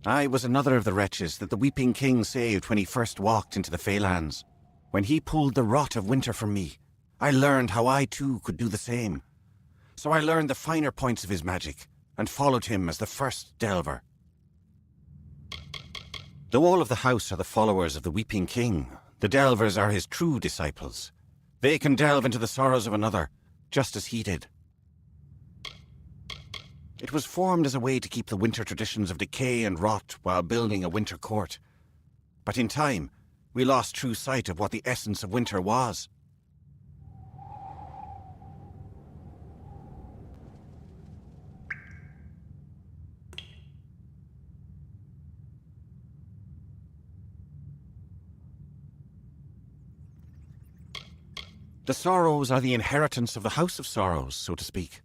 I was another of the wretches that the Weeping King saved when he first walked into the Feylands. When he pulled the rot of winter from me, I learned how I too could do the same. So I learned the finer points of his magic, and followed him as the first delver. Though all of the house are the followers of the Weeping King, the delvers are his true disciples. They can delve into the sorrows of another, just as he did. It was formed as a way to keep the winter traditions of decay and rot while building a winter court. But in time, we lost true sight of what the essence of winter was. The Sorrows are the inheritance of the House of Sorrows, so to speak.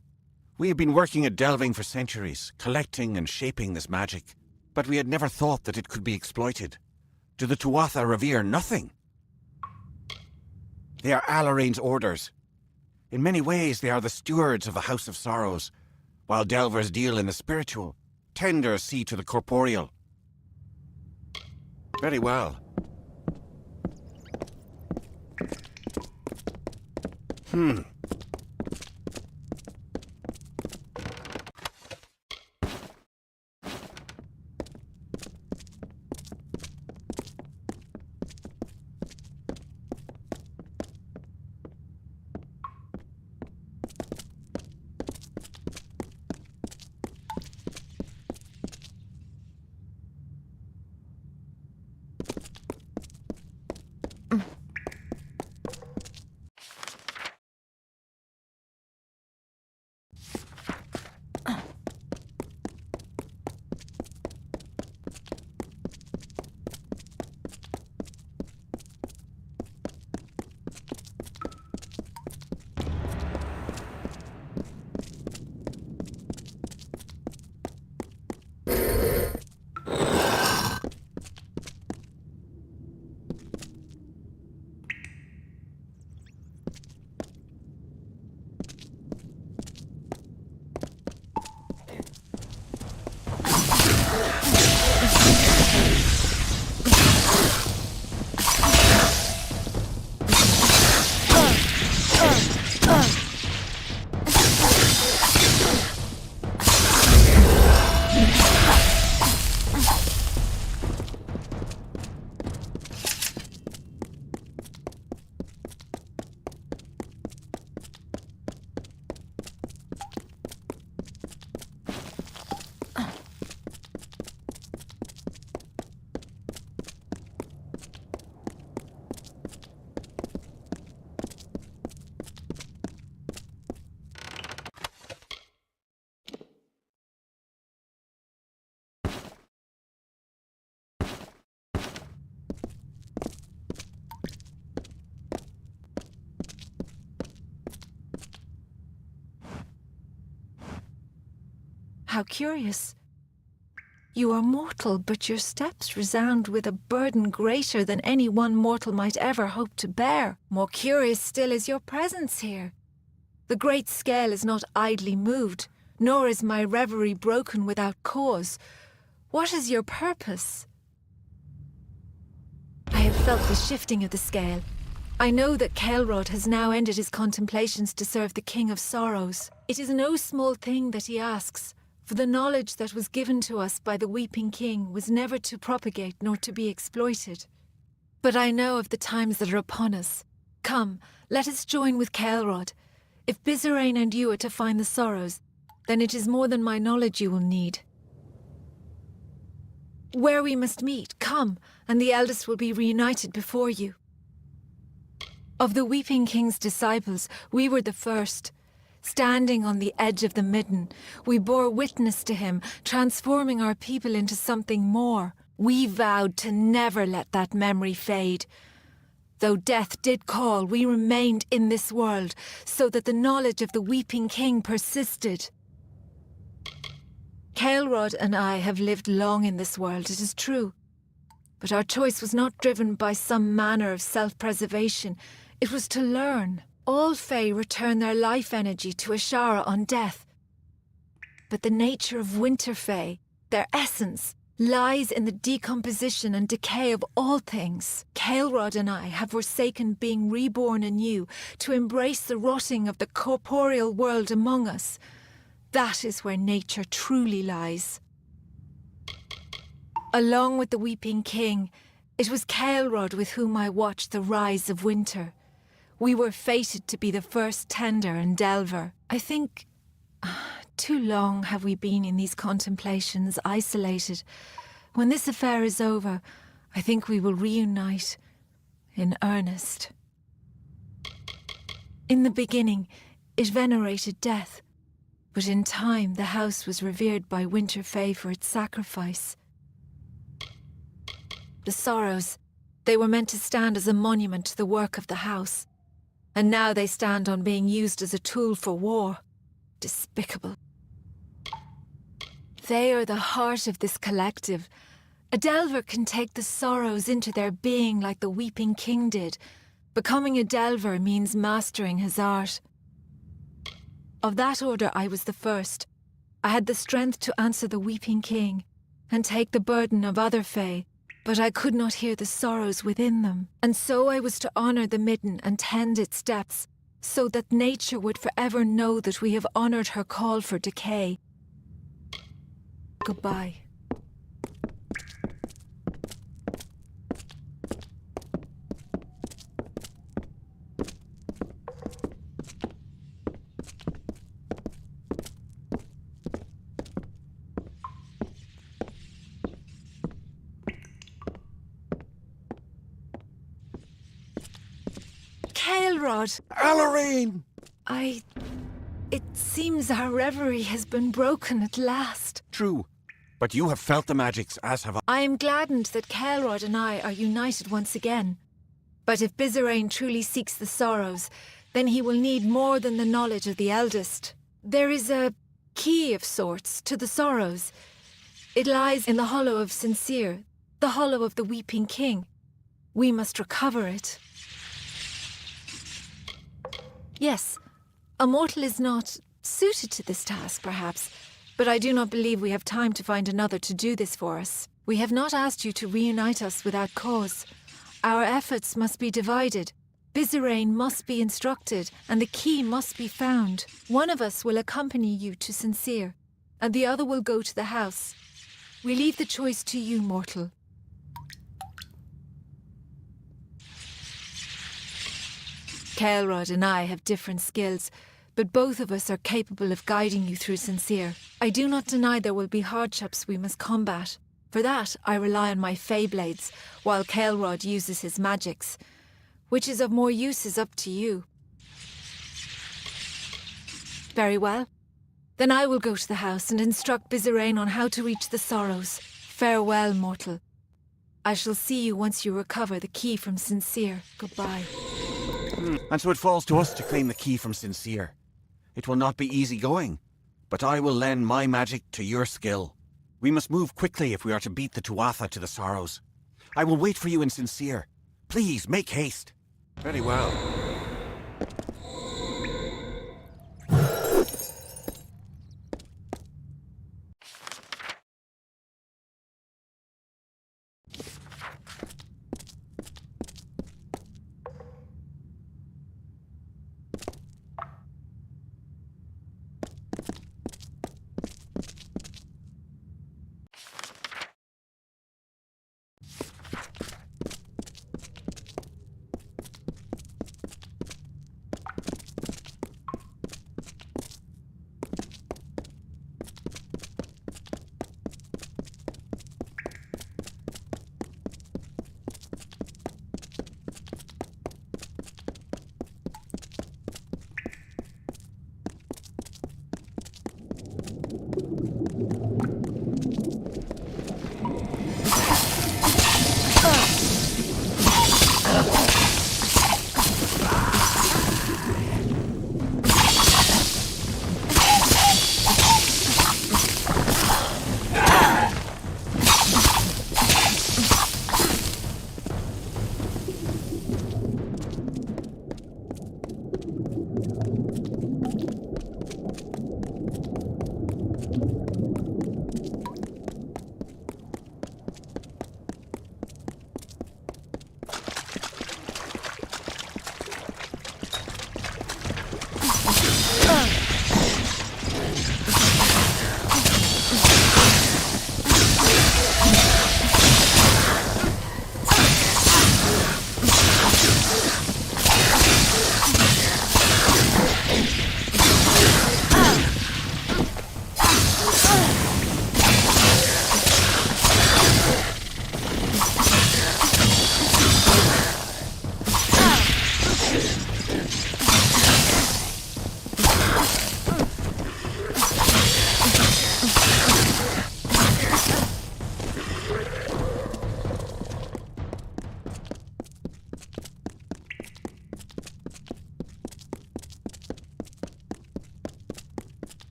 We have been working at delving for centuries, collecting and shaping this magic, but we had never thought that it could be exploited. Do the Tuatha revere nothing? They are Alarain's orders. In many ways, they are the stewards of the House of Sorrows, while delvers deal in the spiritual, tenders see to the corporeal. Very well. How curious. You are mortal, but your steps resound with a burden greater than any one mortal might ever hope to bear. More curious still is your presence here. The great scale is not idly moved, nor is my reverie broken without cause. What is your purpose? I have felt the shifting of the scale. I know that Caelrod has now ended his contemplations to serve the King of Sorrows. It is no small thing that he asks, for the knowledge that was given to us by the Weeping King was never to propagate nor to be exploited. But I know of the times that are upon us. Come, let us join with Caelrod. If Bizerain and you are to find the Sorrows, then it is more than my knowledge you will need. Where we must meet, come, and the Eldest will be reunited before you. Of the Weeping King's disciples, we were the first. Standing on the edge of the midden, we bore witness to him, transforming our people into something more. We vowed to never let that memory fade. Though death did call, we remained in this world, so that the knowledge of the Weeping King persisted. Caelrod and I have lived long in this world, it is true. But our choice was not driven by some manner of self-preservation. It was to learn. All Fae return their life energy to Ashara on death. But the nature of Winter Fae, their essence, lies in the decomposition and decay of all things. Caelrod and I have forsaken being reborn anew to embrace the rotting of the corporeal world among us. That is where nature truly lies. Along with the Weeping King, it was Caelrod with whom I watched the rise of winter. We were fated to be the first tender and delver. I think too long have we been in these contemplations, isolated. When this affair is over, I think we will reunite in earnest. In the beginning, it venerated death, but in time the house was revered by Winter Fae for its sacrifice. The Sorrows, they were meant to stand as a monument to the work of the house. And now they stand on being used as a tool for war. Despicable. They are the heart of this collective. A delver can take the sorrows into their being like the Weeping King did. Becoming a delver means mastering his art. Of that order, I was the first. I had the strength to answer the Weeping King and take the burden of other fae, but I could not hear the sorrows within them. And so I was to honor the midden and tend its depths, so that nature would forever know that we have honored her call for decay. Goodbye. Kael'rod! Allarine! It seems our reverie has been broken at last. True, but you have felt the magics, as have I. I am gladdened that Kael'rod and I are united once again. But if Bizarane truly seeks the sorrows, then he will need more than the knowledge of the Eldest. There is a key of sorts to the sorrows. It lies in the hollow of Sincere, the hollow of the Weeping King. We must recover it. Yes, a mortal is not suited to this task, perhaps, but I do not believe we have time to find another to do this for us. We have not asked you to reunite us without cause. Our efforts must be divided. Bizarane must be instructed, and the key must be found. One of us will accompany you to Sincere, and the other will go to the house. We leave the choice to you, mortal. Kael'rod and I have different skills, but both of us are capable of guiding you through Sincere. I do not deny there will be hardships we must combat. For that, I rely on my Fey blades, while Kael'rod uses his magics. Which is of more use is up to you. Very well. Then I will go to the house and instruct Bizarane on how to reach the sorrows. Farewell, mortal. I shall see you once you recover the key from Sincere. Goodbye. And so it falls to us to claim the key from Sincere. It will not be easy going, but I will lend my magic to your skill. We must move quickly if we are to beat the Tuatha to the sorrows. I will wait for you in Sincere. Please, make haste. Very well.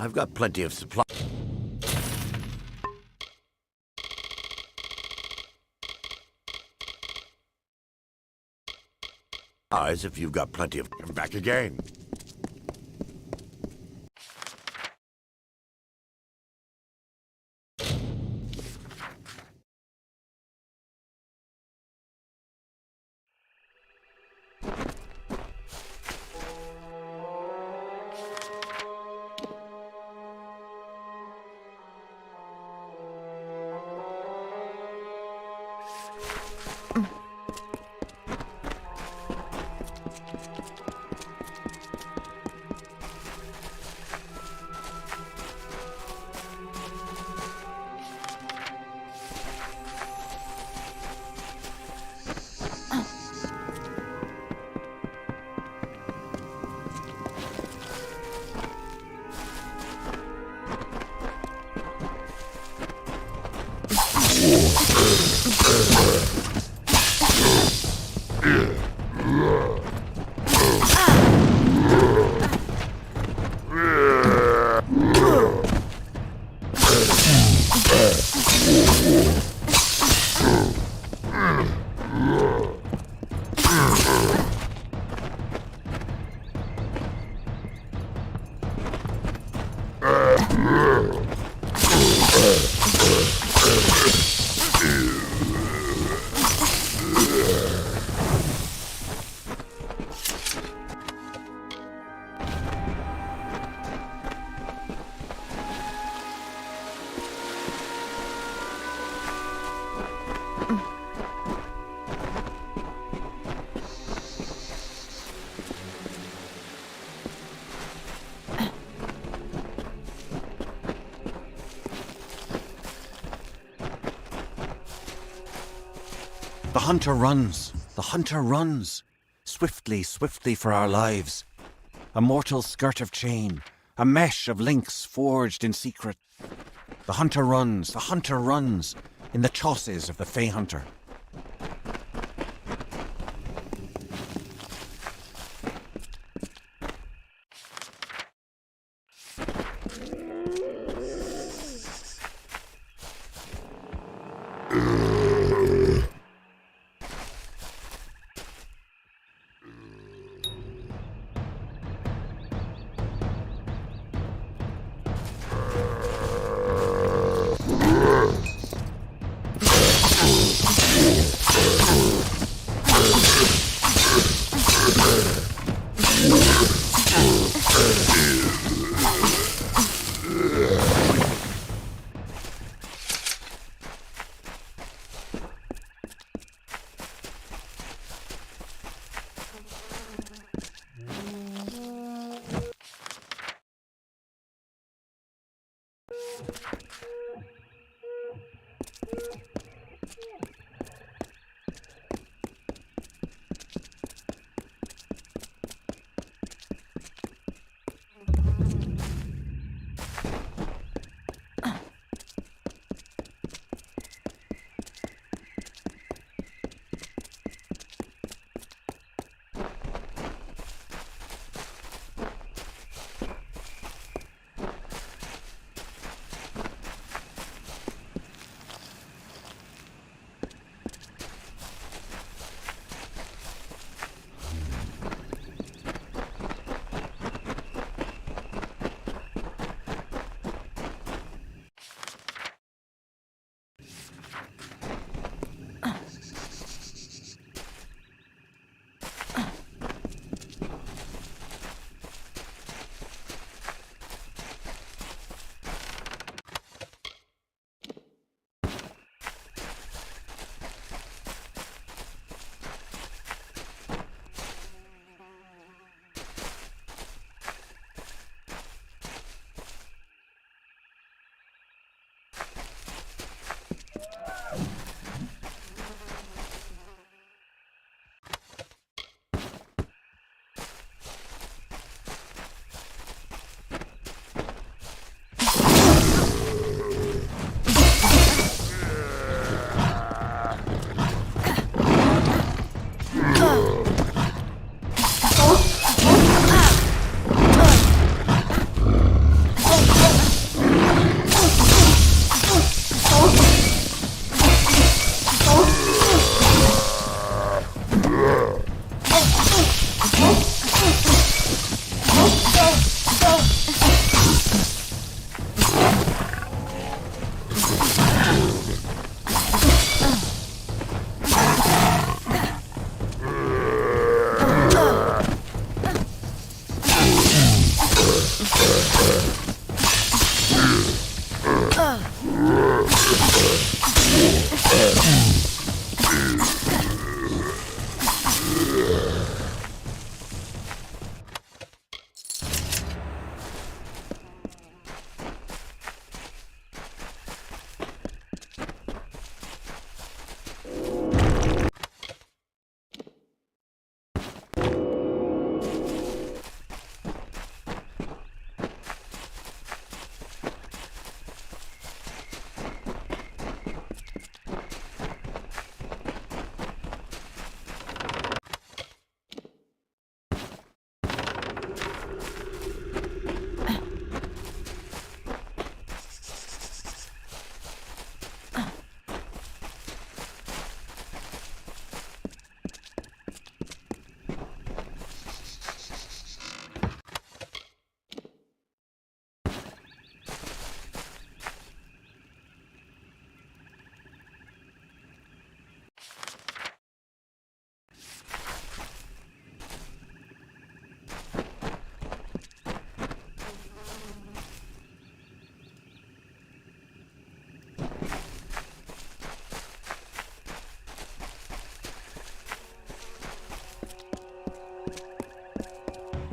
I've got plenty of supply. As if you've got plenty of... Come back again. The hunter runs. The hunter runs. Swiftly, swiftly for our lives. A mortal skirt of chain. A mesh of links forged in secret. The hunter runs. The hunter runs. In the chausses of the Fey Hunter.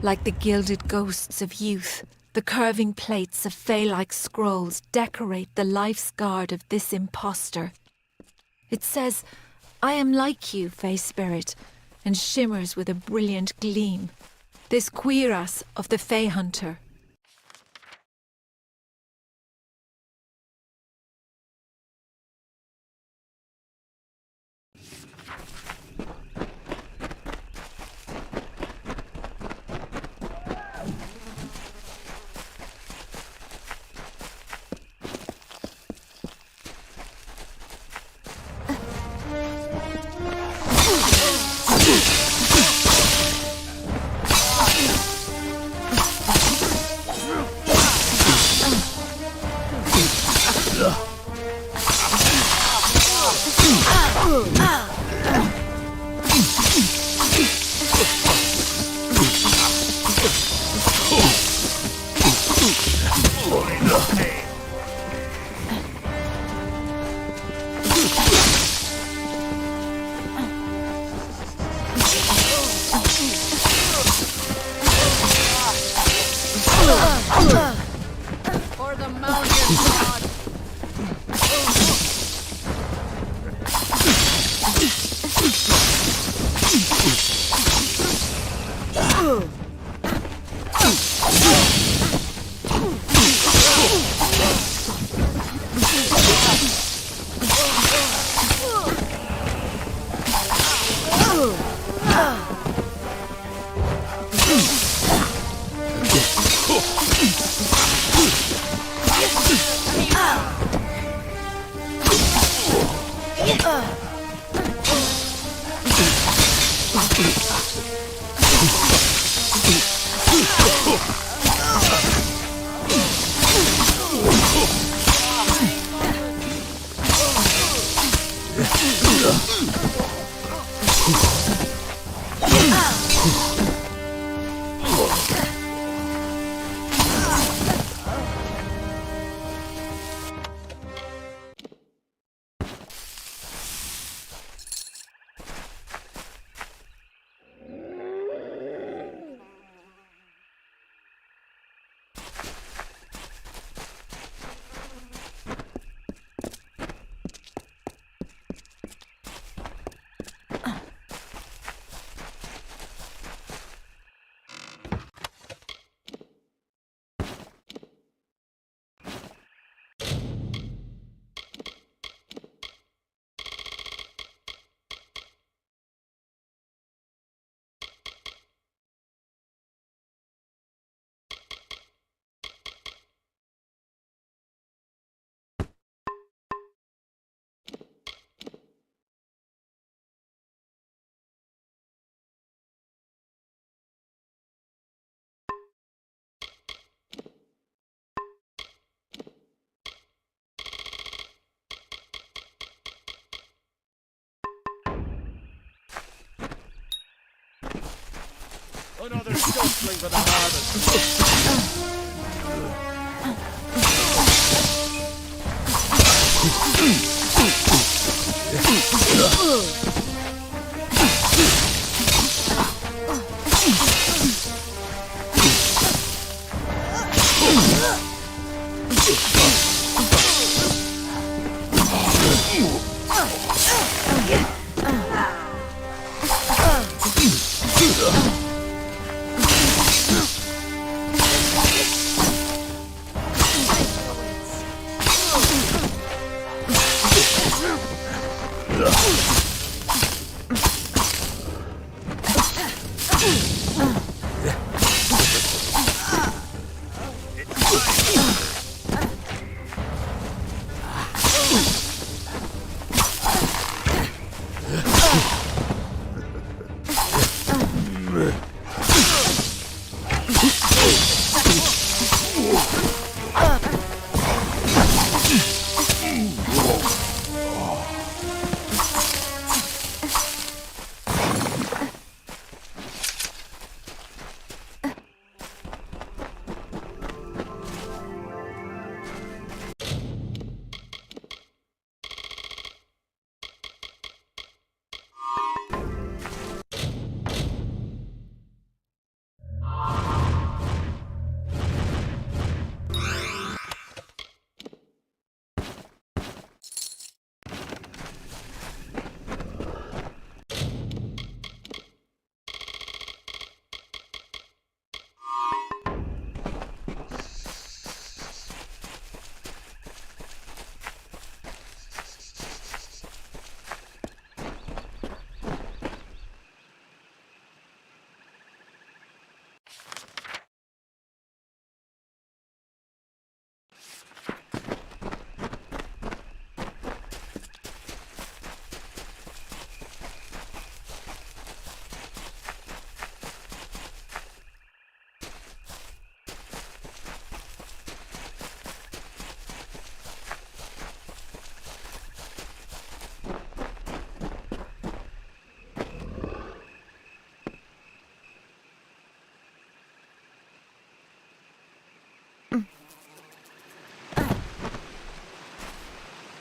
like the gilded ghosts of youth. The curving plates of fey-like scrolls decorate the life's guard of this impostor. It says, "I am like you, fey spirit," and shimmers with a brilliant gleam. This cuirass of the fey hunter. For the mountain god! Another shuffling for the harvest.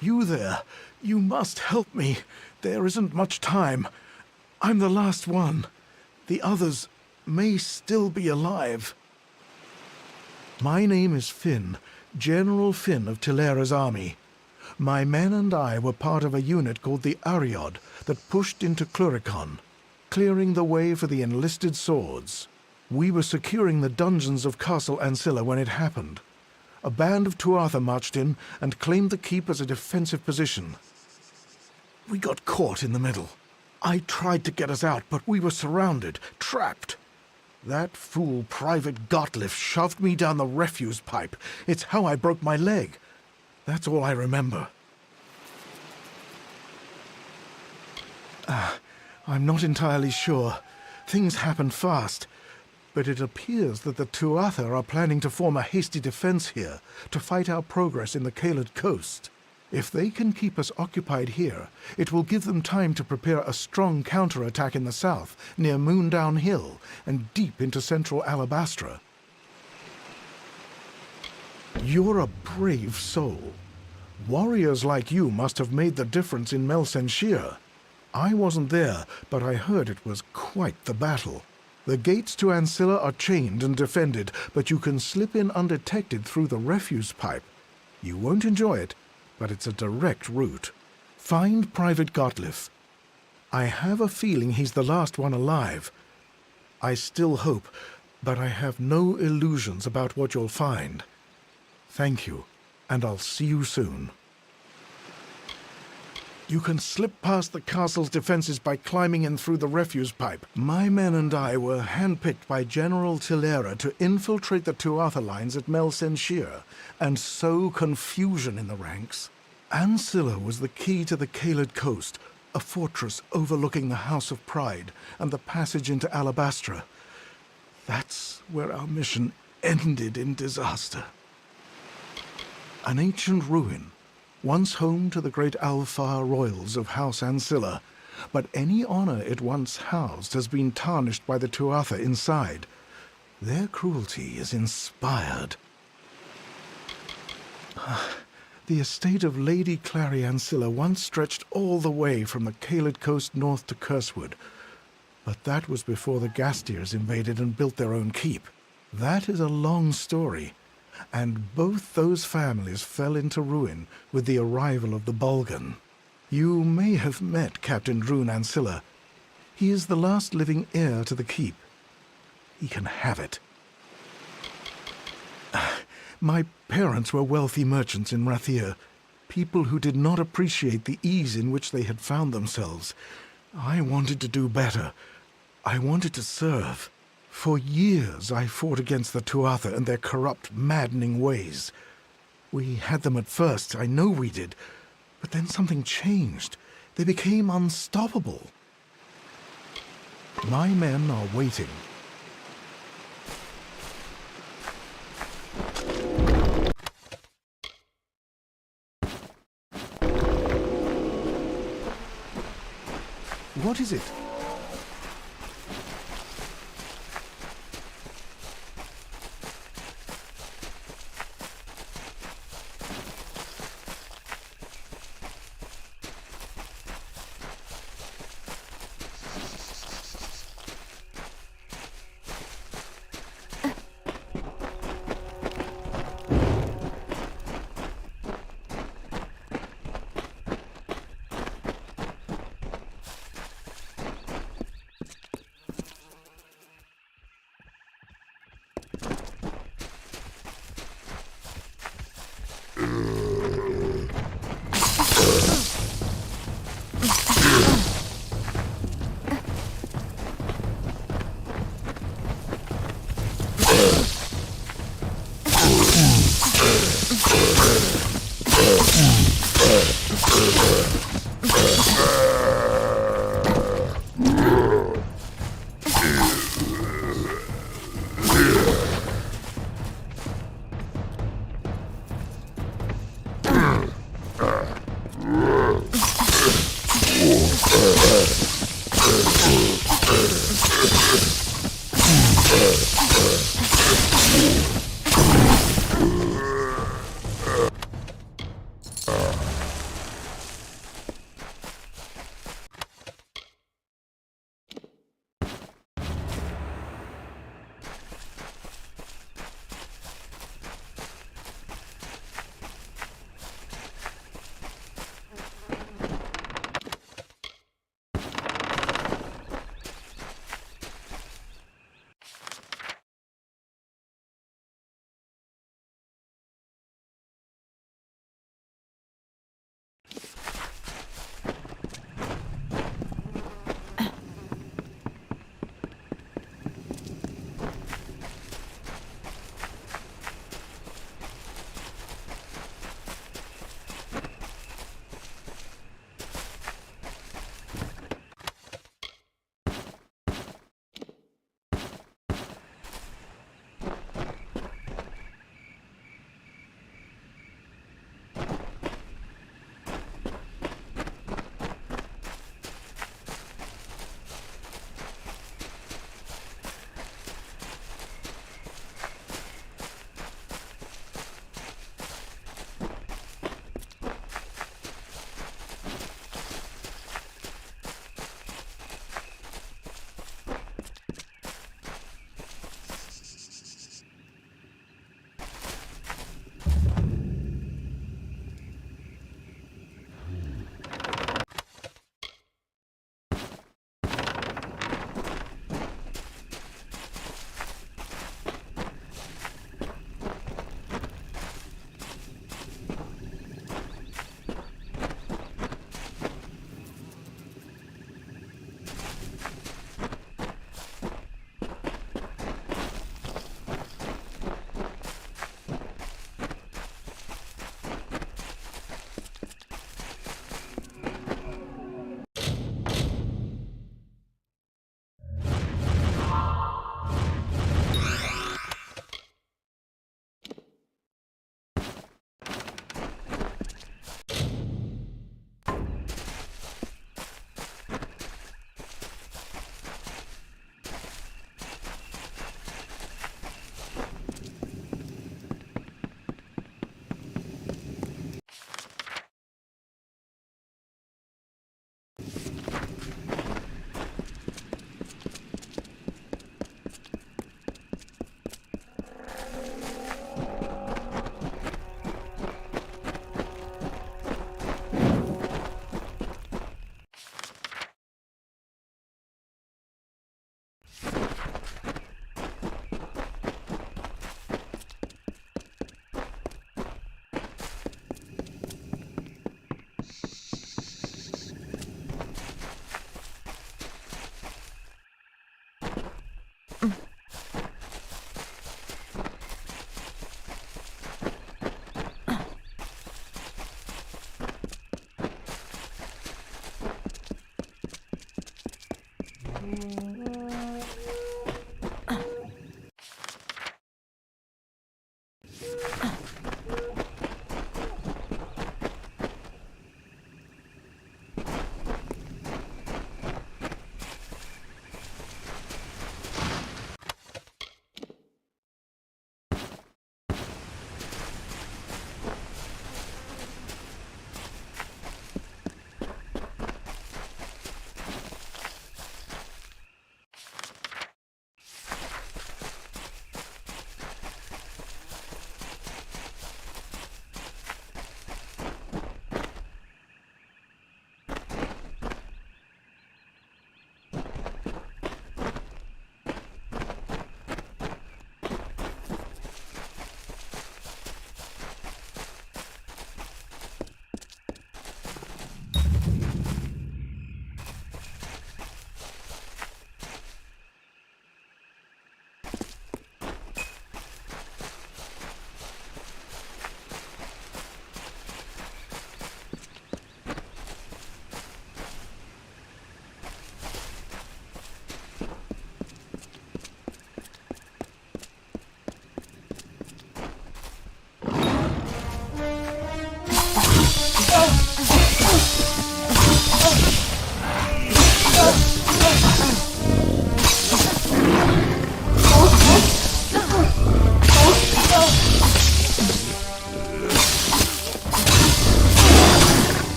You there. You must help me. There isn't much time. I'm the last one. The others may still be alive. My name is Finn, General Finn of Tilera's army. My men and I were part of a unit called the Ariod that pushed into Cluricon, clearing the way for the enlisted swords. We were securing the dungeons of Castle Ancilla when it happened. A band of Tuatha marched in and claimed the keep as a defensive position. We got caught in the middle. I tried to get us out, but we were surrounded, trapped. That fool Private Gottlieb shoved me down the refuse pipe. It's how I broke my leg. That's all I remember. I'm not entirely sure. Things happened fast. But it appears that the Tuatha are planning to form a hasty defense here to fight our progress in the Caelid coast. If they can keep us occupied here, it will give them time to prepare a strong counterattack in the south, near Moondown Hill, and deep into central Alabastra. You're a brave soul. Warriors like you must have made the difference in Melsenshire. I wasn't there, but I heard it was quite the battle. The gates to Ancilla are chained and defended, but you can slip in undetected through the refuse pipe. You won't enjoy it, but it's a direct route. Find Private Gottlieb. I have a feeling he's the last one alive. I still hope, but I have no illusions about what you'll find. Thank you, and I'll see you soon. You can slip past the castle's defenses by climbing in through the refuse pipe. My men and I were handpicked by General Tilera to infiltrate the Tuatha lines at Melsenshire and sow confusion in the ranks. Ancilla was the key to the Caelid coast, a fortress overlooking the House of Pride and the passage into Alabastra. That's where our mission ended in disaster. An ancient ruin, once home to the great Alfar royals of House Ancilla, but any honor it once housed has been tarnished by the Tuatha inside. Their cruelty is inspired. The estate of Lady Clary Ancilla once stretched all the way from the Caelid coast north to Cursewood, but that was before the Gastiers invaded and built their own keep. That is a long story, and both those families fell into ruin with the arrival of the Bulgan. You may have met Captain Droon Ancilla. He is the last living heir to the keep. He can have it. My parents were wealthy merchants in Rathir, people who did not appreciate the ease in which they had found themselves. I wanted to do better. I wanted to serve. For years I fought against the Tuatha and their corrupt, maddening ways. We had them at first, I know we did, but then something changed. They became unstoppable. My men are waiting. What is it?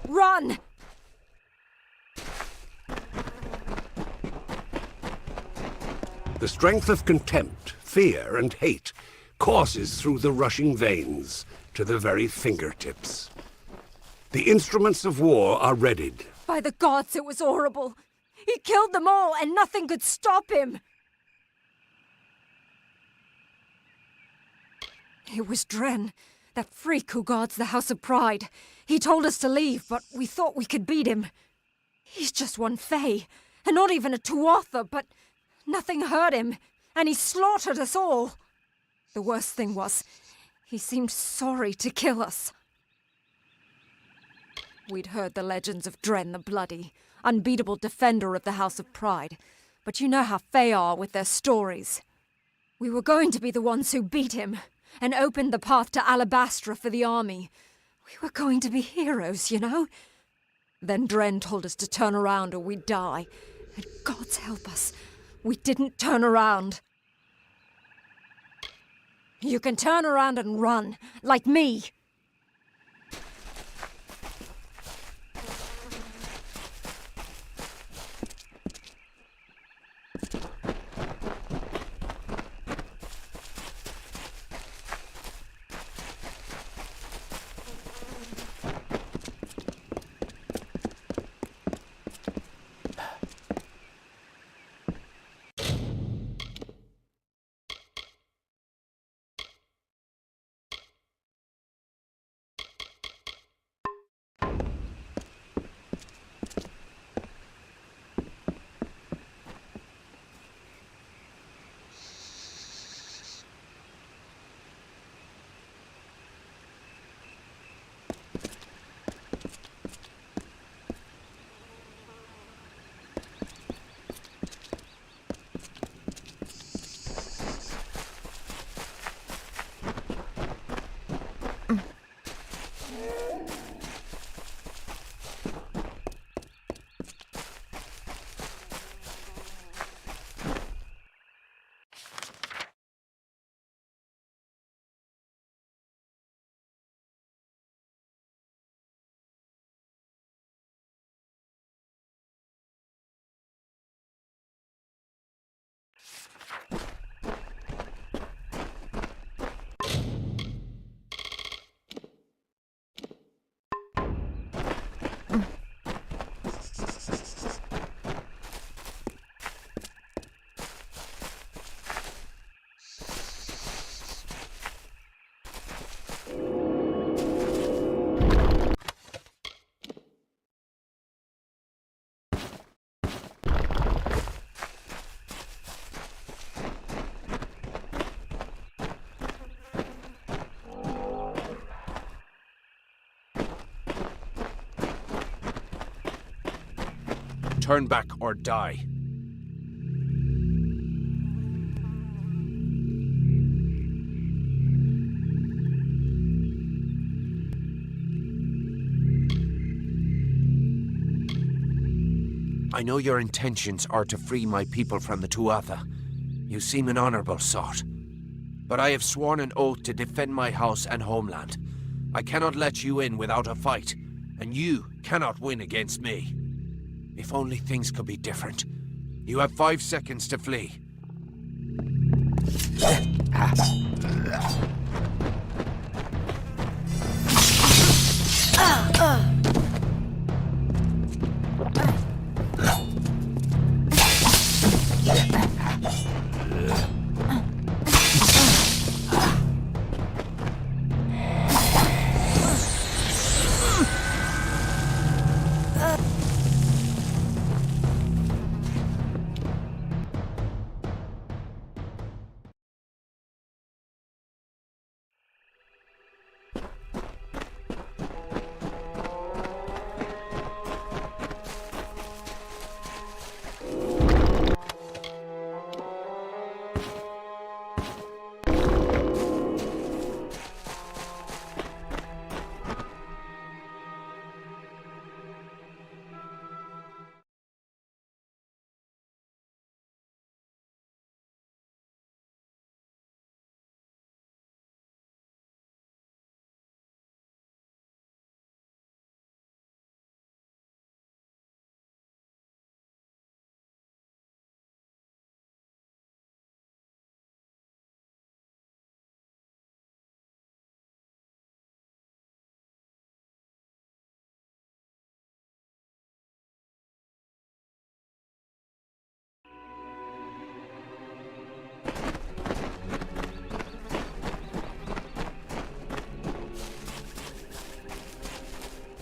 Run! The strength of contempt, fear, and hate courses through the rushing veins to the very fingertips. The instruments of war are readied. By the gods, it was horrible. He killed them all, and nothing could stop him. It was Dren, that freak who guards the House of Pride. He told us to leave, but we thought we could beat him. He's just one Fae, and not even a Tuatha, but nothing hurt him, and he slaughtered us all. The worst thing was, he seemed sorry to kill us. We'd heard the legends of Dren the Bloody, unbeatable defender of the House of Pride, but you know how Fae are with their stories. We were going to be the ones who beat him, and opened the path to Alabastra for the army. We were going to be heroes, you know? Then Dren told us to turn around or we'd die. And gods help us, we didn't turn around. You can turn around and run, like me. Turn back or die. I know your intentions are to free my people from the Tuatha. You seem an honorable sort. But I have sworn an oath to defend my house and homeland. I cannot let you in without a fight, and you cannot win against me. If only things could be different. You have 5 seconds to flee.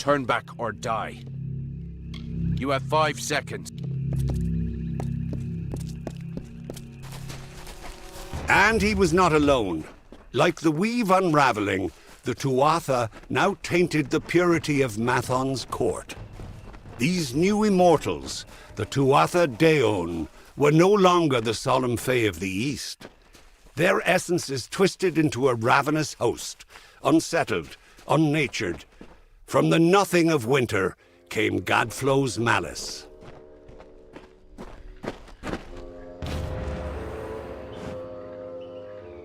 Turn back or die. You have 5 seconds. And he was not alone. Like the weave unraveling, the Tuatha now tainted the purity of Mathon's court. These new immortals, the Tuatha Daon, were no longer the solemn Fae of the East. Their essences twisted into a ravenous host, unsettled, unnatured. From the nothing of winter came Gadflow's malice.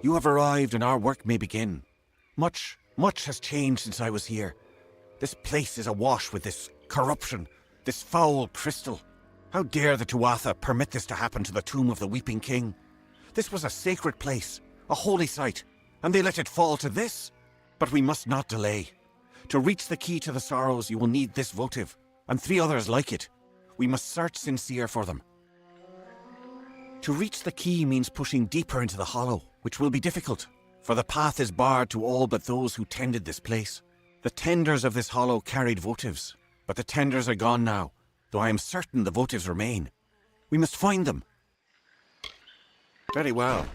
You have arrived and our work may begin. Much has changed since I was here. This place is awash with this corruption, this foul crystal. How dare the Tuatha permit this to happen to the tomb of the Weeping King? This was a sacred place, a holy site, and they let it fall to this? But we must not delay. To reach the key to the sorrows, you will need this votive, and 3 others like it. We must search sincere for them. To reach the key means pushing deeper into the hollow, which will be difficult, for the path is barred to all but those who tended this place. The tenders of this hollow carried votives, but the tenders are gone now, though I am certain the votives remain. We must find them. Very well.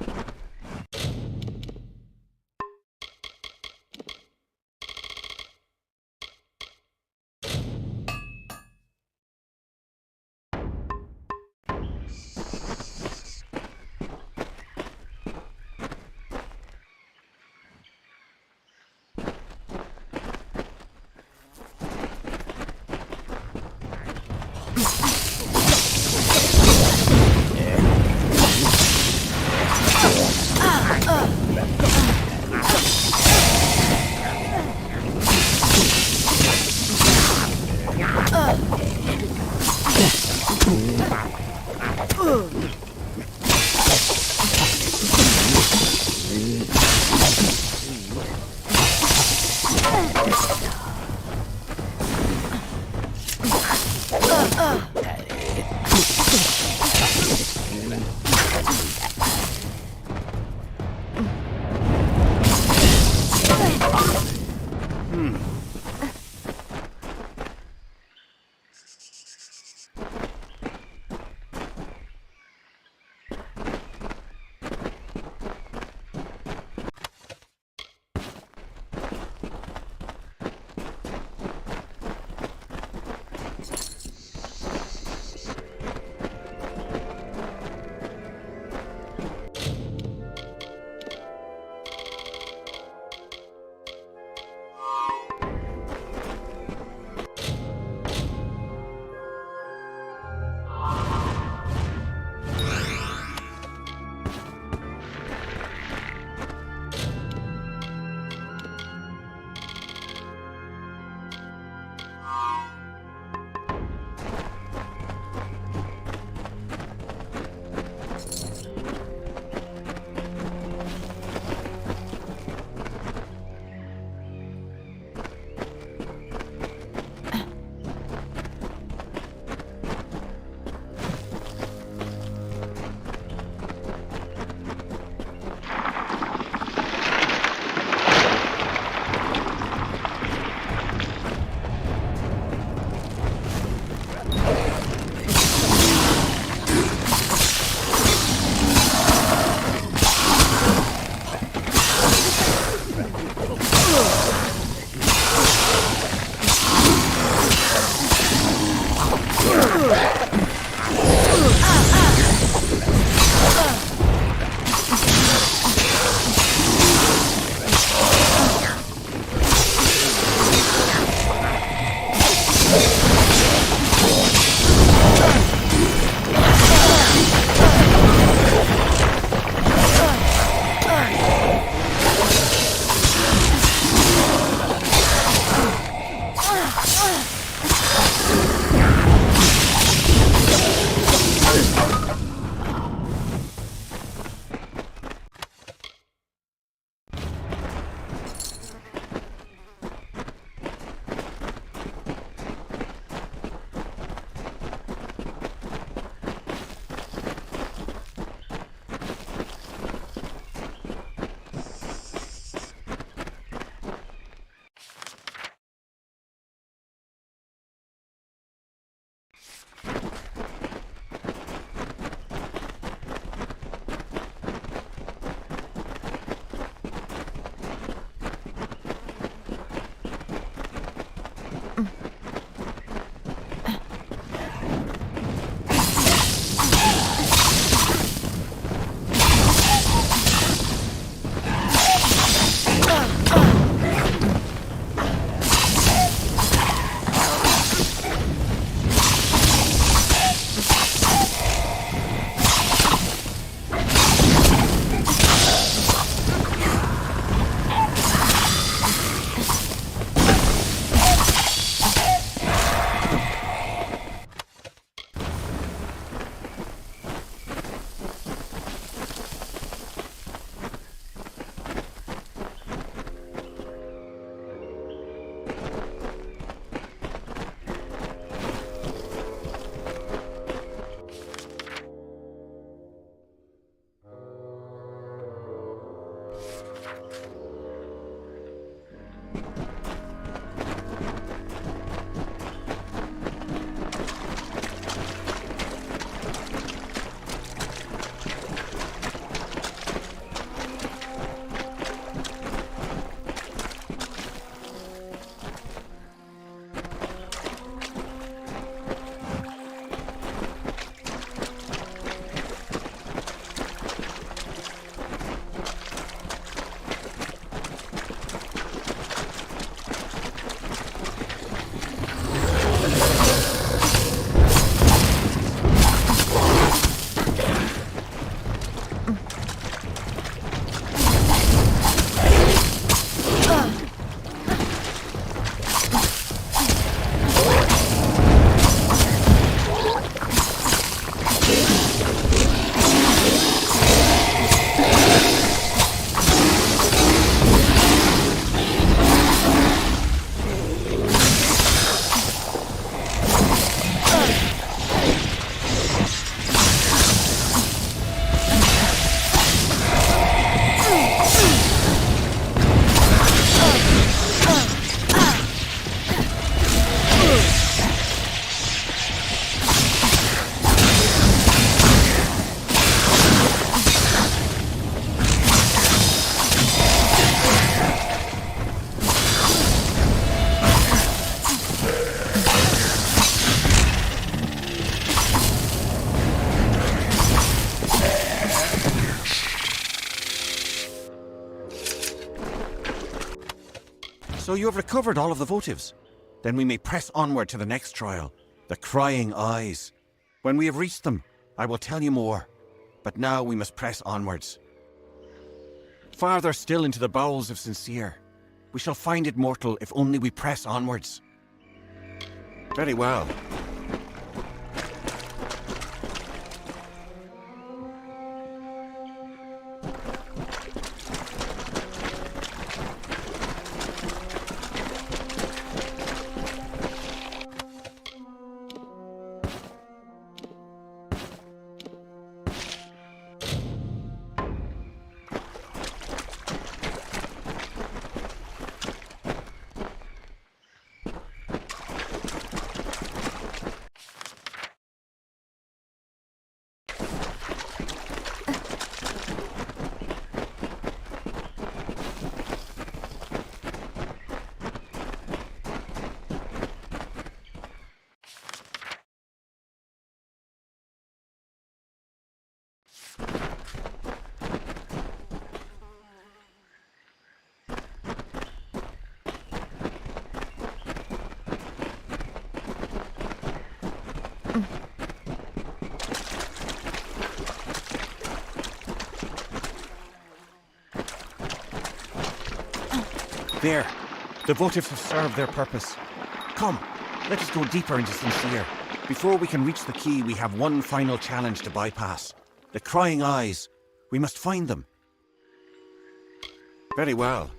So you have recovered all of the votives. Then we may press onward to the next trial, the Crying Eyes. When we have reached them, I will tell you more. But now we must press onwards. Farther still into the bowels of Sincere. We shall find it, mortal, if only we press onwards. Very well. There. The votives have served their purpose. Come, let us go deeper into Sincere. Before we can reach the key, we have one final challenge to bypass. The Crying Eyes. We must find them. Very well.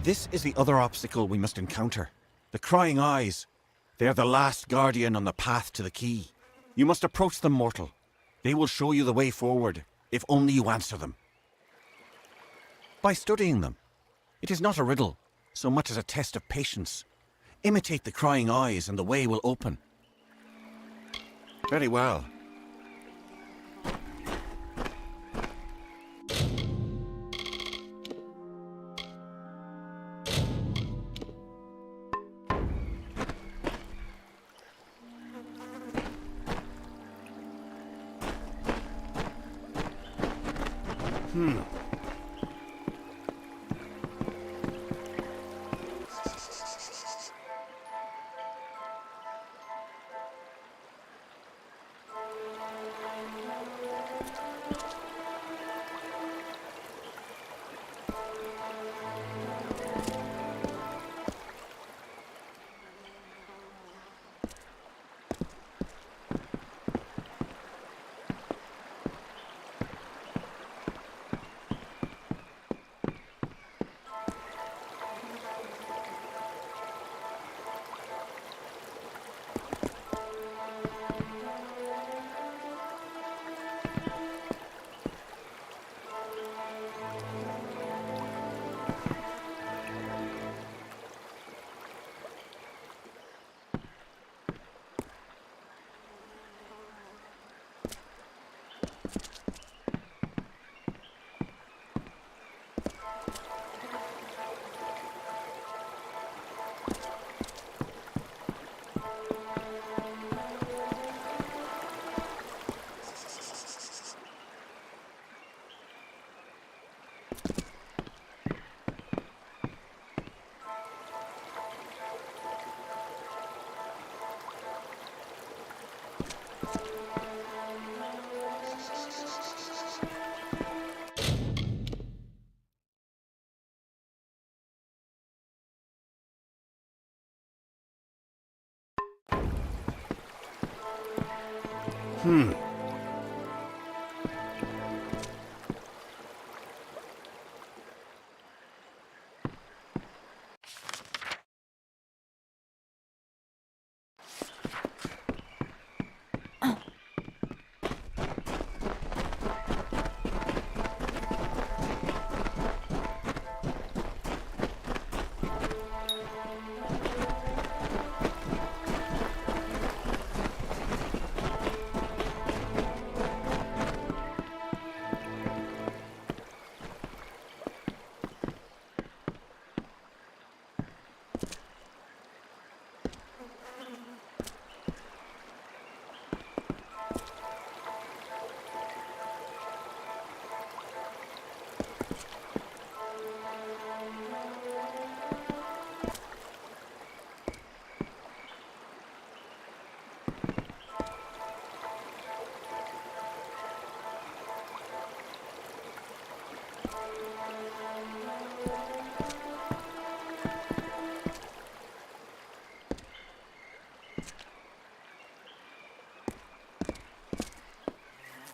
This is the other obstacle we must encounter. The Crying Eyes. They're the last guardian on the path to the key. You must approach them, mortal. They will show you the way forward, if only you answer them. By studying them. It is not a riddle, so much as a test of patience. Imitate the crying eyes and the way will open. Very well.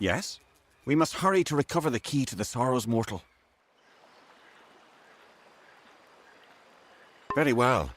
Yes? We must hurry to recover the key to the Sorrows, mortal. Very well.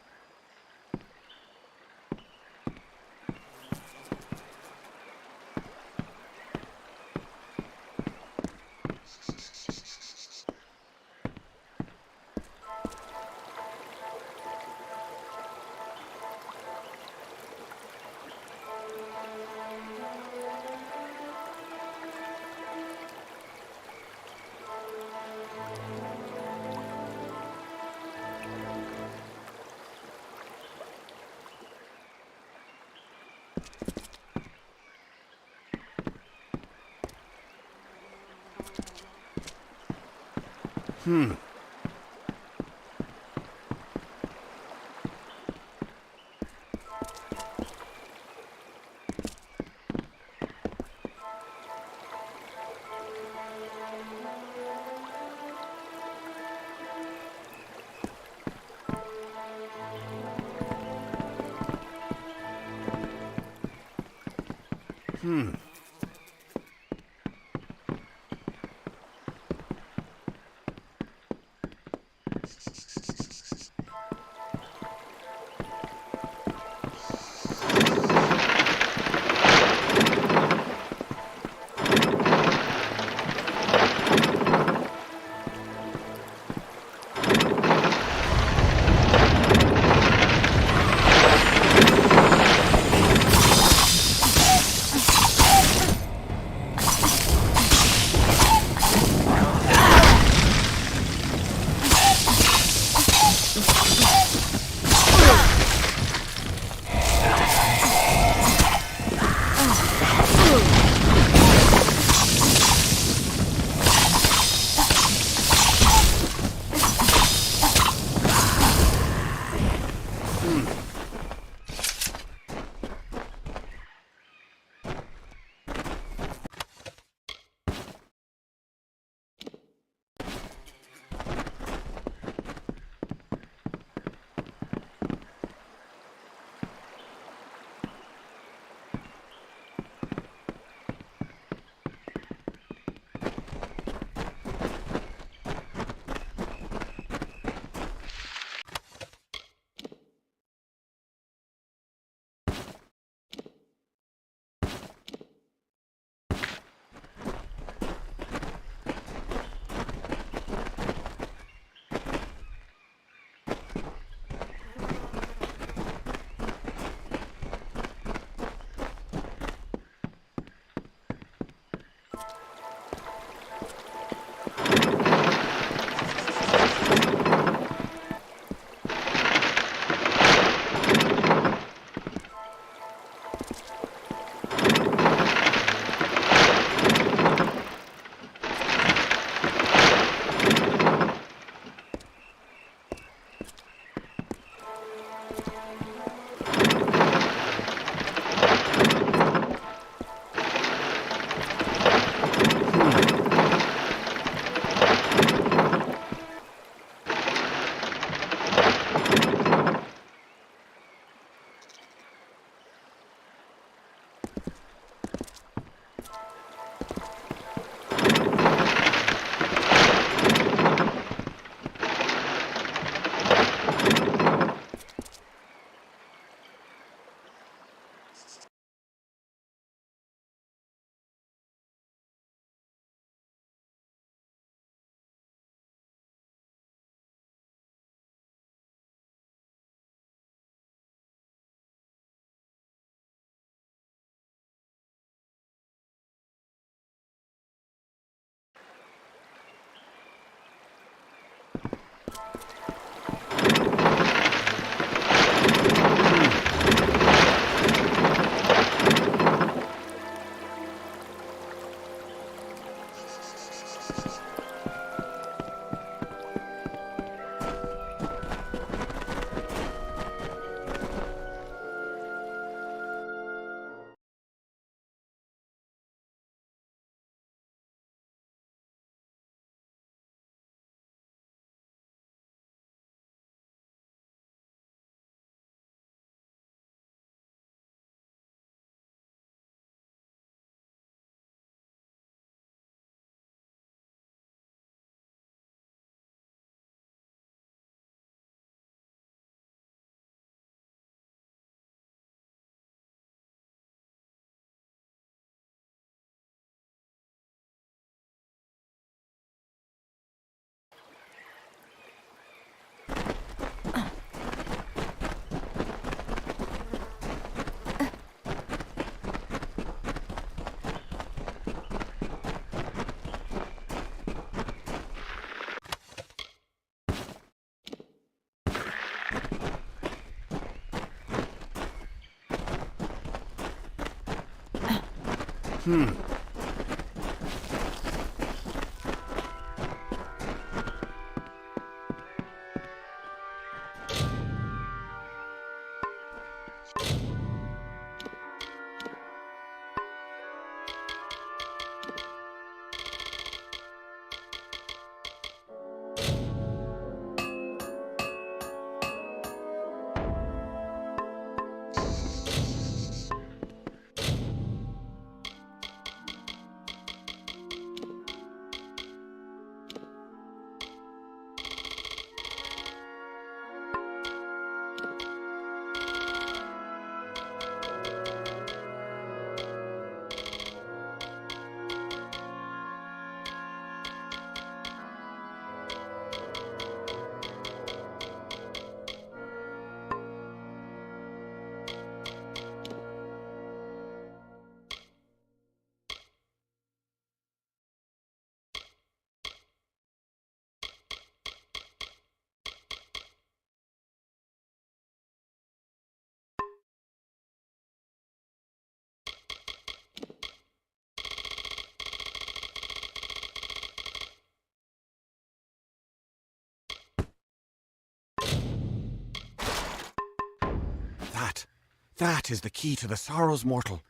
That is the key to the sorrows, mortal.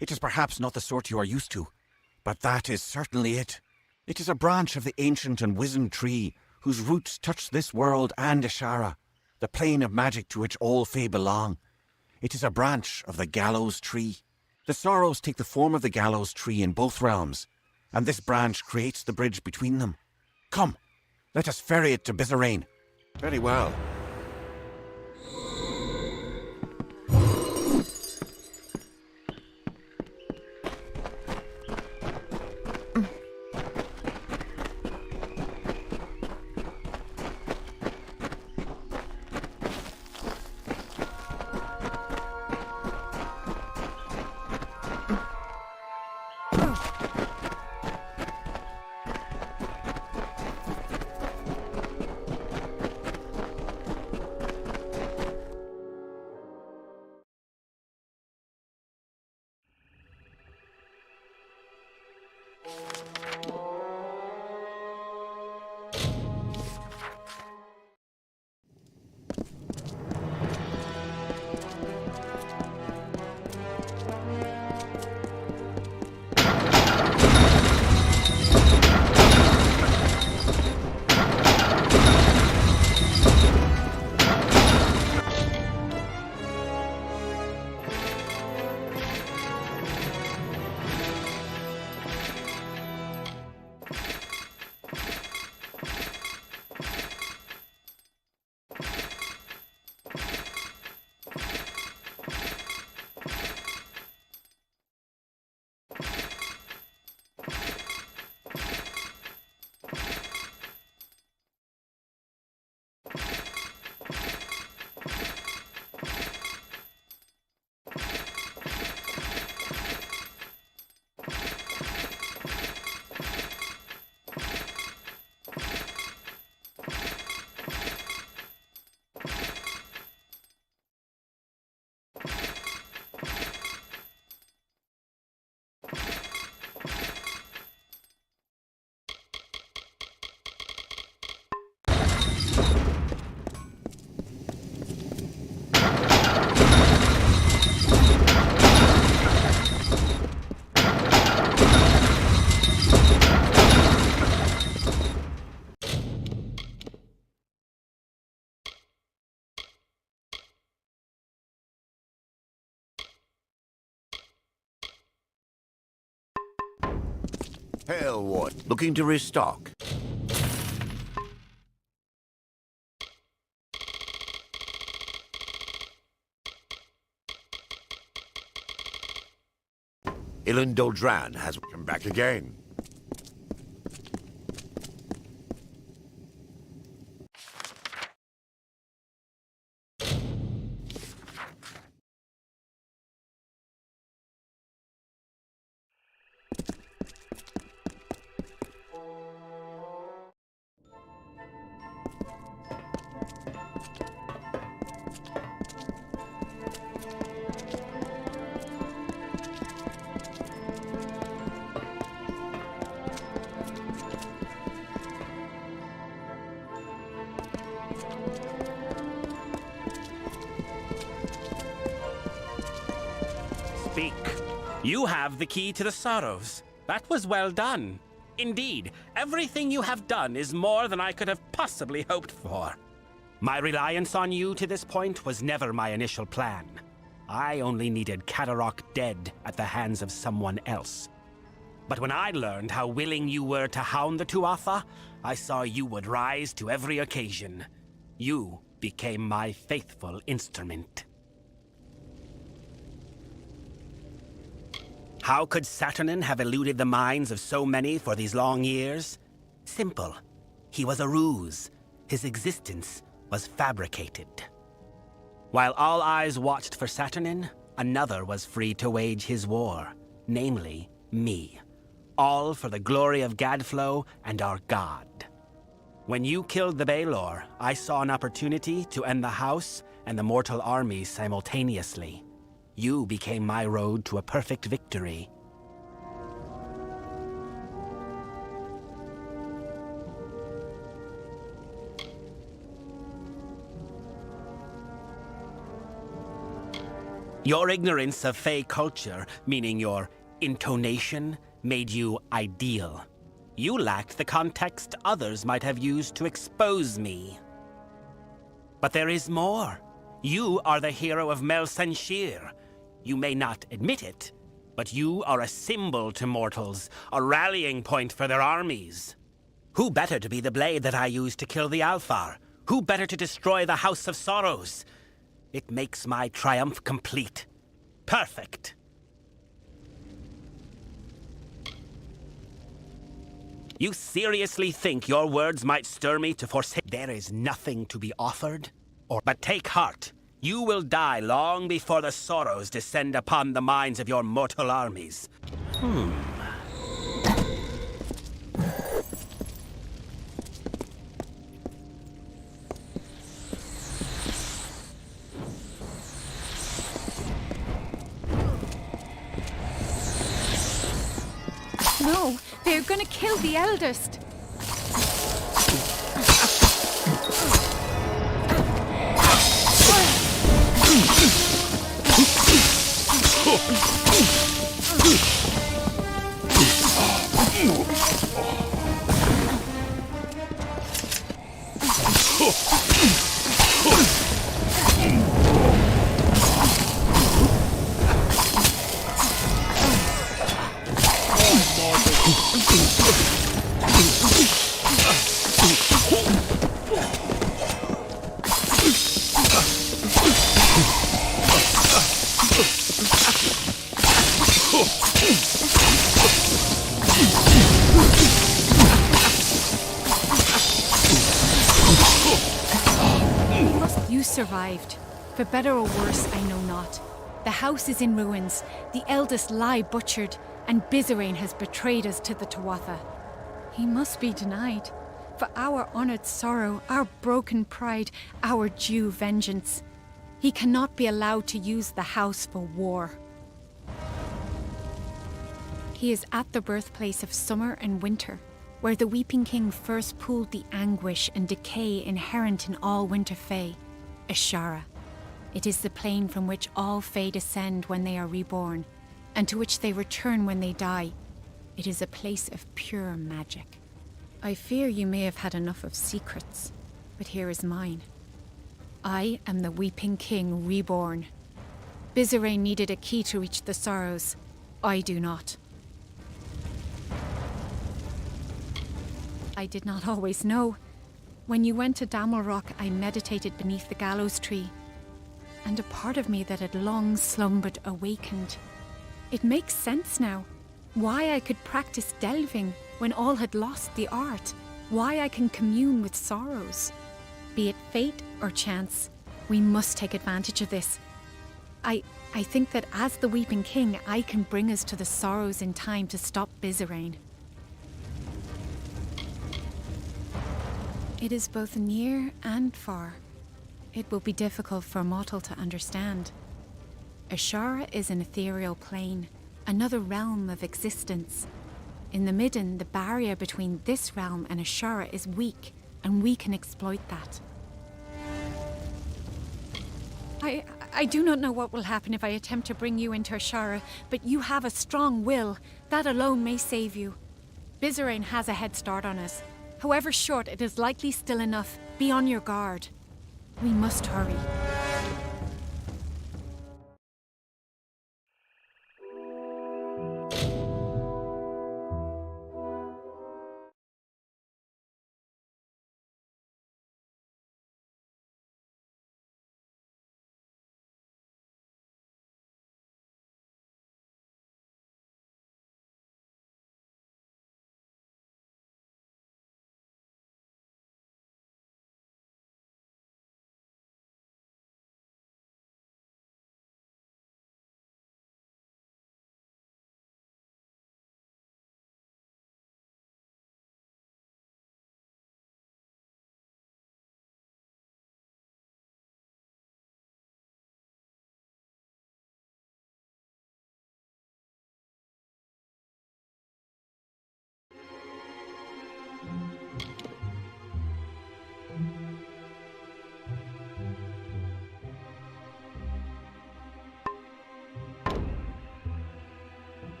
It is perhaps not the sort you are used to, but that is certainly it. It is a branch of the ancient and wizened tree whose roots touch this world and Ishara, the plane of magic to which all Fae belong. It is a branch of the gallows tree. The sorrows take the form of the gallows tree in both realms, and this branch creates the bridge between them. Come, let us ferry it to Bizarrain. Very well. Hell, what? Looking to restock? Ilan Doldran has come back again. speak. You have the key to the sorrows. That was well done. Indeed, everything you have done is more than I could have possibly hoped for. My reliance on you to this point was never my initial plan. I only needed Kadarok dead at the hands of someone else. But when I learned how willing you were to hound the Tuatha, I saw you would rise to every occasion. You became my faithful instrument. How could Saturnin have eluded the minds of so many for these long years? Simple. He was a ruse. His existence was fabricated. While all eyes watched for Saturnin, another was free to wage his war, namely me. All for the glory of Gadflow and our god. When you killed the Baelor, I saw an opportunity to end the house and the mortal armies simultaneously. You became my road to a perfect victory. Your ignorance of Fey culture, meaning your intonation, made you ideal. You lacked the context others might have used to expose me. But there is more. You are the hero of Mel Senshir. You may not admit it, but you are a symbol to mortals, a rallying point for their armies. Who better to be the blade that I used to kill the Alfar? Who better to destroy the House of Sorrows? It makes my triumph complete. Perfect. You seriously think your words might stir me to forsake? There is nothing to be offered? But take heart. You will die long before the sorrows descend upon the minds of your mortal armies. No, they're gonna kill the Eldest. You survived. For better or worse, I know not. The house is in ruins, the Eldest lie butchered, and Bizarane has betrayed us to the Tuatha. He must be denied. For our honoured sorrow, our broken pride, our due vengeance. He cannot be allowed to use the house for war. He is at the birthplace of summer and winter, where the Weeping King first pooled the anguish and decay inherent in all winter Fae, Ashara. It is the plane from which all Fae descend when they are reborn, and to which they return when they die. It is a place of pure magic. I fear you may have had enough of secrets, but here is mine. I am the Weeping King reborn. Bizarane needed a key to reach the sorrows. I do not. I did not always know. When you went to Damalrock, I meditated beneath the gallows tree, and a part of me that had long slumbered awakened. It makes sense now. Why I could practice delving when all had lost the art. Why I can commune with sorrows. Be it fate or chance, we must take advantage of this. I think that as the Weeping King, I can bring us to the sorrows in time to stop Bizarane. It is both near and far. It will be difficult for a mortal to understand. Ashara is an ethereal plane, another realm of existence. In the Midden, the barrier between this realm and Ashara is weak, and we can exploit that. I do not know what will happen if I attempt to bring you into Ashara, but you have a strong will. That alone may save you. Bizerain has a head start on us. However short, it is likely still enough. Be on your guard. We must hurry.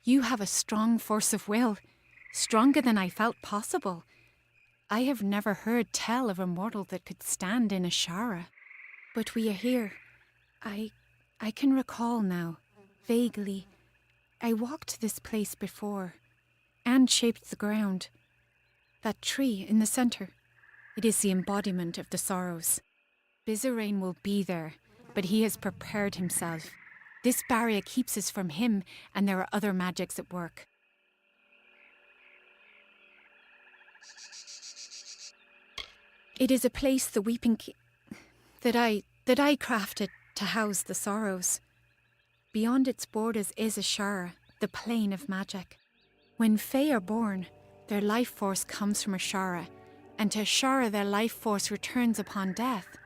You have a strong force of will, stronger than I felt possible. I have never heard tell of a mortal that could stand in Ashara. But we are here. I can recall now, vaguely. I walked this place before, and shaped the ground. That tree in the centre, it is the embodiment of the sorrows. Bizerain will be there, but he has prepared himself. This barrier keeps us from him, and there are other magics at work. It is a place the Weeping that I crafted to house the sorrows. Beyond its borders is Ashara, the plane of magic. When Fae are born, their life force comes from Ashara, and to Ashara their life force returns upon death.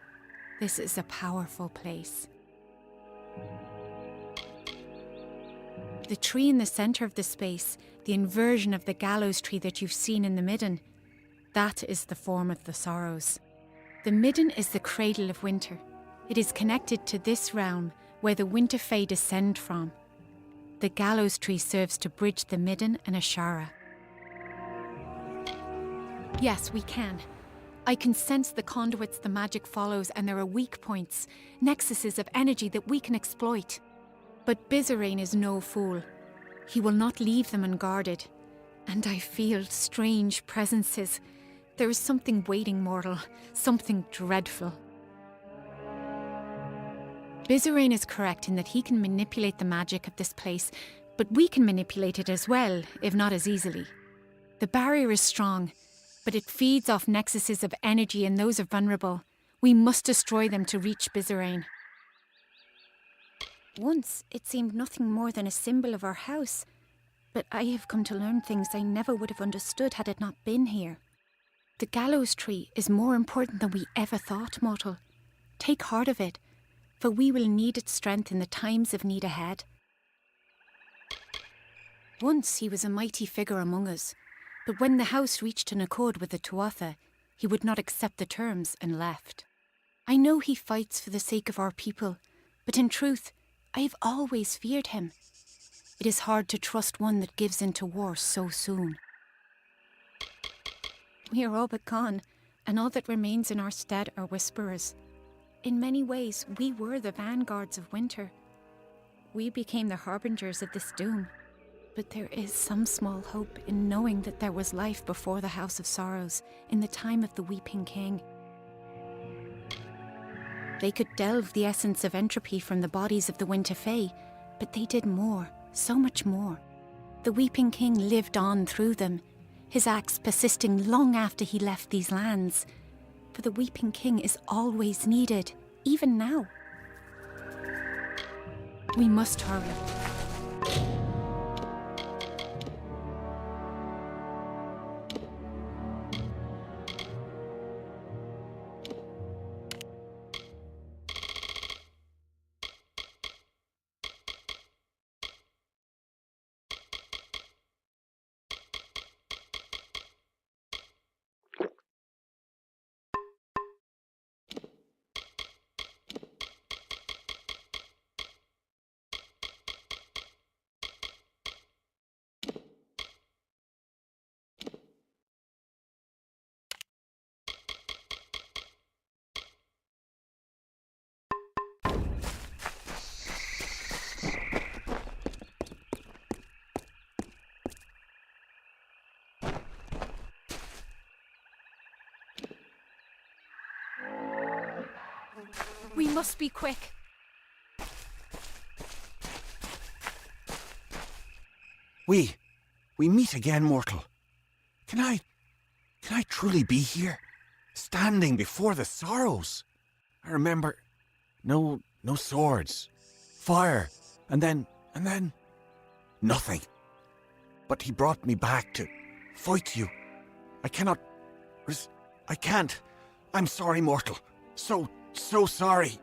This is a powerful place. The tree in the centre of the space, the inversion of the gallows tree that you've seen in the midden, that is the form of the sorrows. The midden is the cradle of winter. It is connected to this realm where the winter fae descend from. The gallows tree serves to bridge the midden and Ashara. Yes, we can. I can sense the conduits the magic follows, and there are weak points, nexuses of energy that we can exploit. But Bizerain is no fool. He will not leave them unguarded. And I feel strange presences. There is something waiting, mortal. Something dreadful. Bizerain is correct in that he can manipulate the magic of this place, but we can manipulate it as well, if not as easily. The barrier is strong, but it feeds off nexuses of energy, and those are vulnerable. We must destroy them to reach Bizerain. Once, it seemed nothing more than a symbol of our house, but I have come to learn things I never would have understood had it not been here. The gallows tree is more important than we ever thought, mortal. Take heart of it, for we will need its strength in the times of need ahead. Once he was a mighty figure among us, but when the house reached an accord with the Tuatha, he would not accept the terms and left. I know he fights for the sake of our people, but in truth, I have always feared him. It is hard to trust one that gives into war so soon. We are all but gone, and all that remains in our stead are whisperers. In many ways, we were the vanguards of winter. We became the harbingers of this doom. But there is some small hope in knowing that there was life before the House of Sorrows, in the time of the Weeping King. They could delve the essence of entropy from the bodies of the Winter Fae, but they did more, so much more. The Weeping King lived on through them, his acts persisting long after he left these lands. For the Weeping King is always needed, even now. We must hurry. We must be quick. We meet again, mortal. Can I truly be here? Standing before the sorrows? I remember no swords, fire, and then nothing. But he brought me back to fight you. I can't. I'm sorry, mortal. So sorry.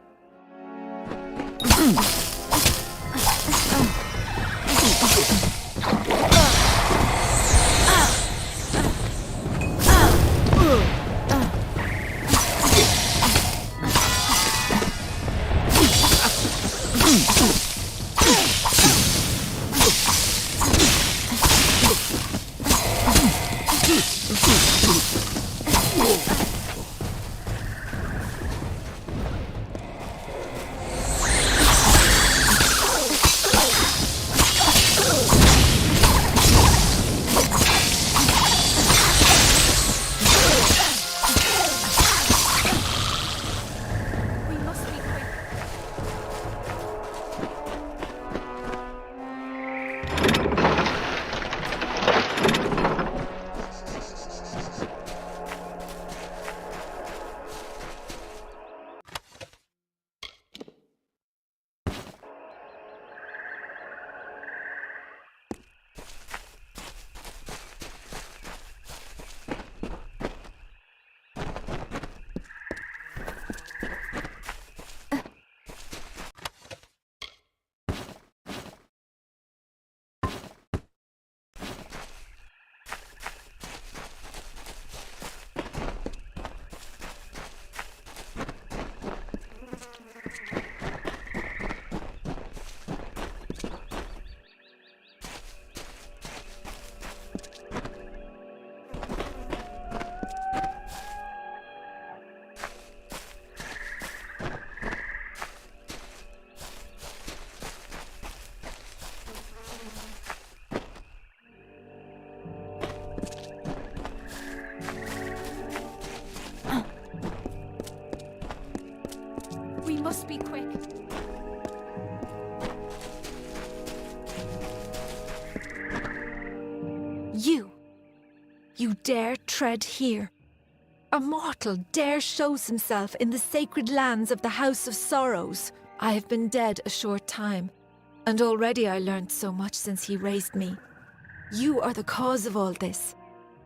We must be quick. You dare tread here? A mortal dare shows himself in the sacred lands of the House of Sorrows. I have been dead a short time, and already I learned so much since he raised me. You are the cause of all this.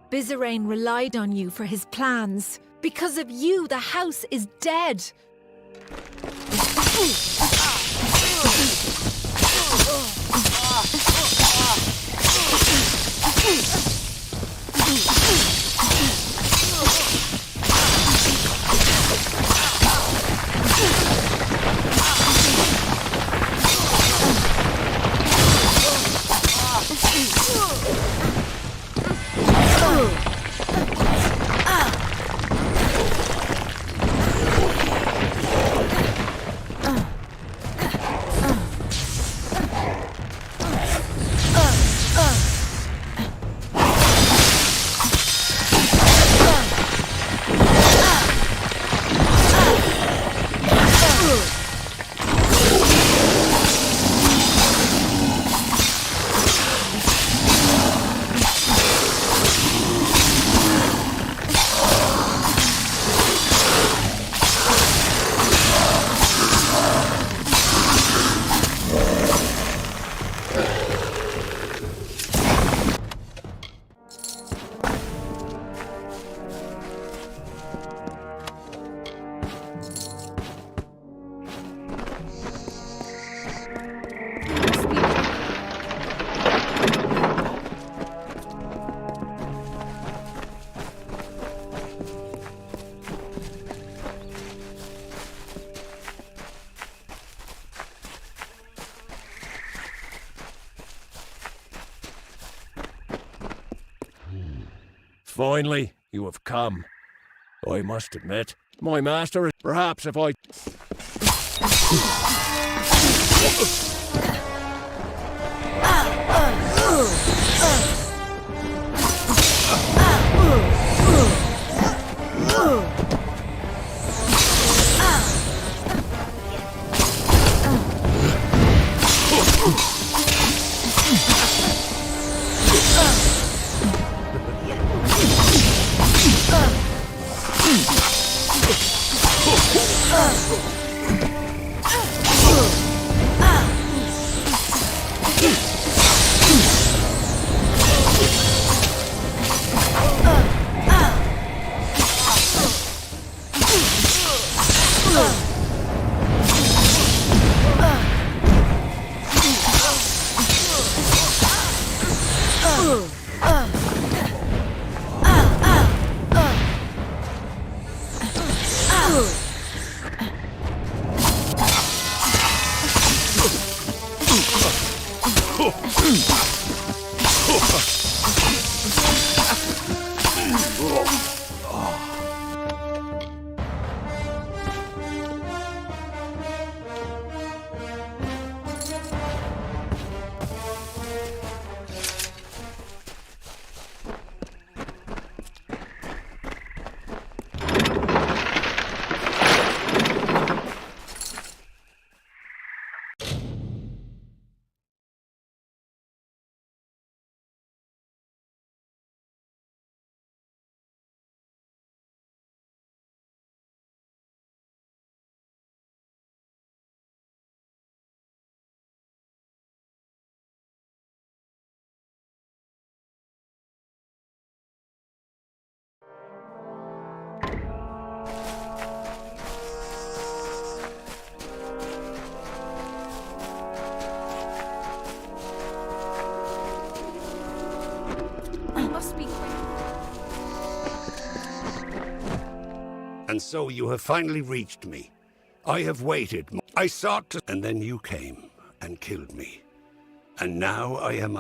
Bizarrain relied on you for his plans. Because of you, the house is dead. Finally, you have come. I must admit, my master is perhaps if I... And so you have finally reached me. I have waited. I sought to... And then you came and killed me. And now I am...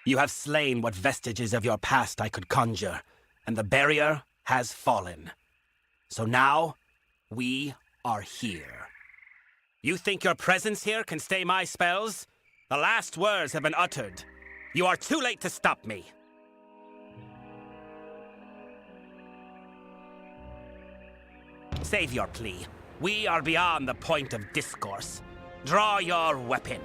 You have slain what vestiges of your past I could conjure, and the barrier has fallen. So now, we are here. You think your presence here can stay my spells? The last words have been uttered. You are too late to stop me. Save your plea. We are beyond the point of discourse. Draw your weapon.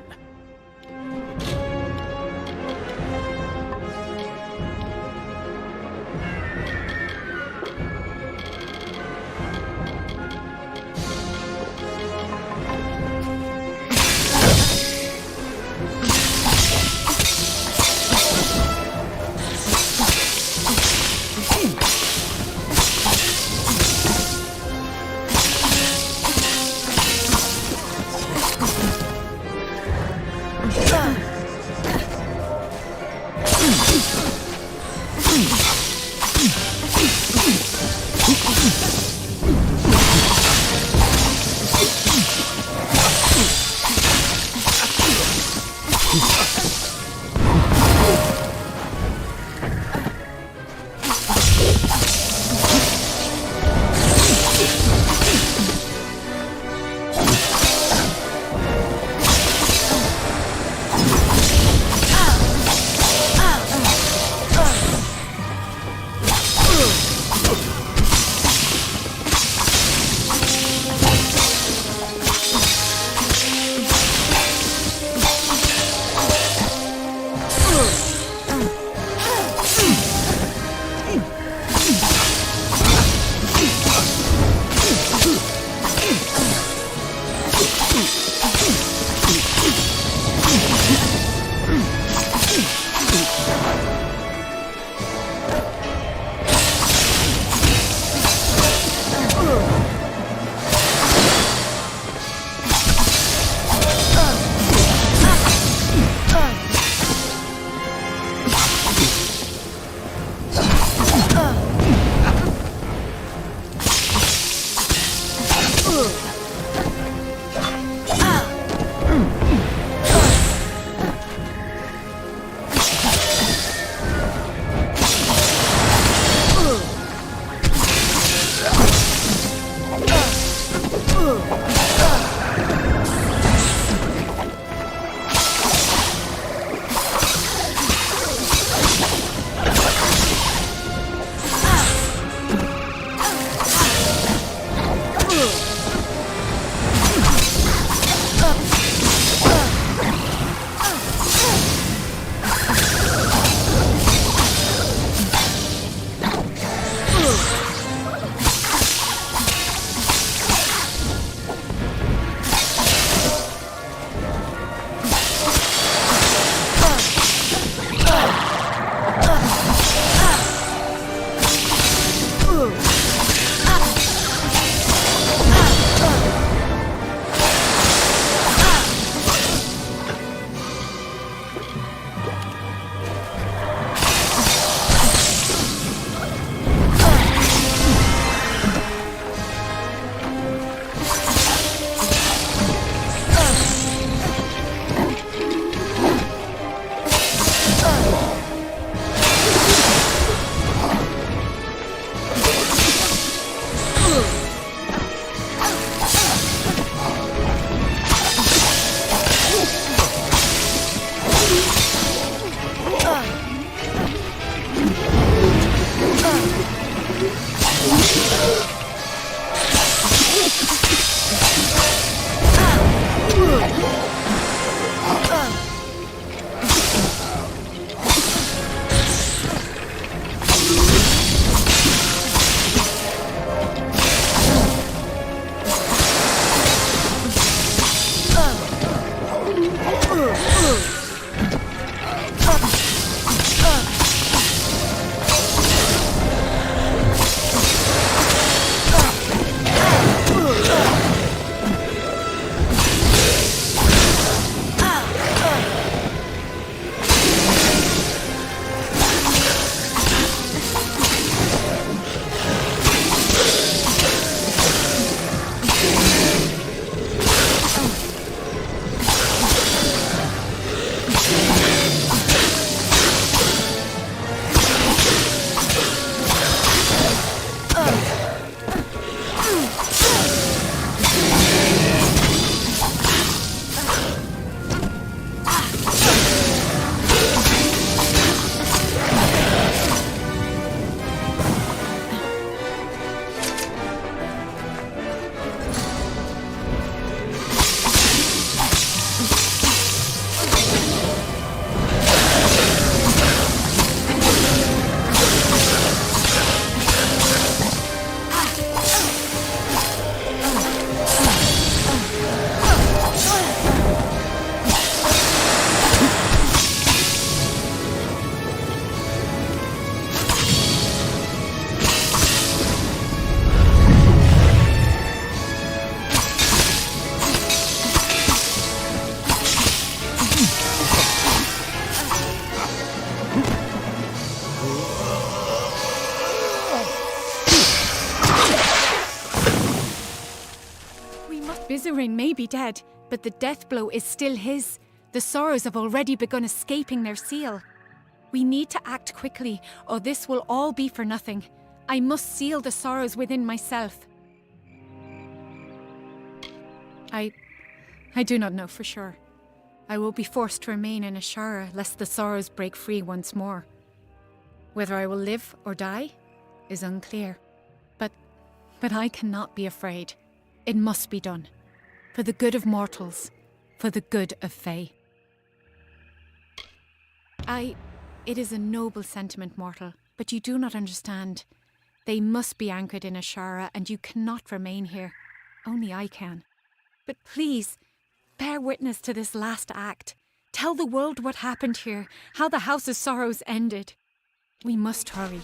Bizarine may be dead, but the death blow is still his. The sorrows have already begun escaping their seal. We need to act quickly, or this will all be for nothing. I must seal the sorrows within myself. I do not know for sure. I will be forced to remain in Ashara lest the sorrows break free once more. Whether I will live or die is unclear. But I cannot be afraid. It must be done. For the good of mortals. For the good of Fae. It is a noble sentiment, mortal, but you do not understand. They must be anchored in Ashara, and you cannot remain here. Only I can. But please, bear witness to this last act. Tell the world what happened here, how the House of Sorrows ended. We must hurry.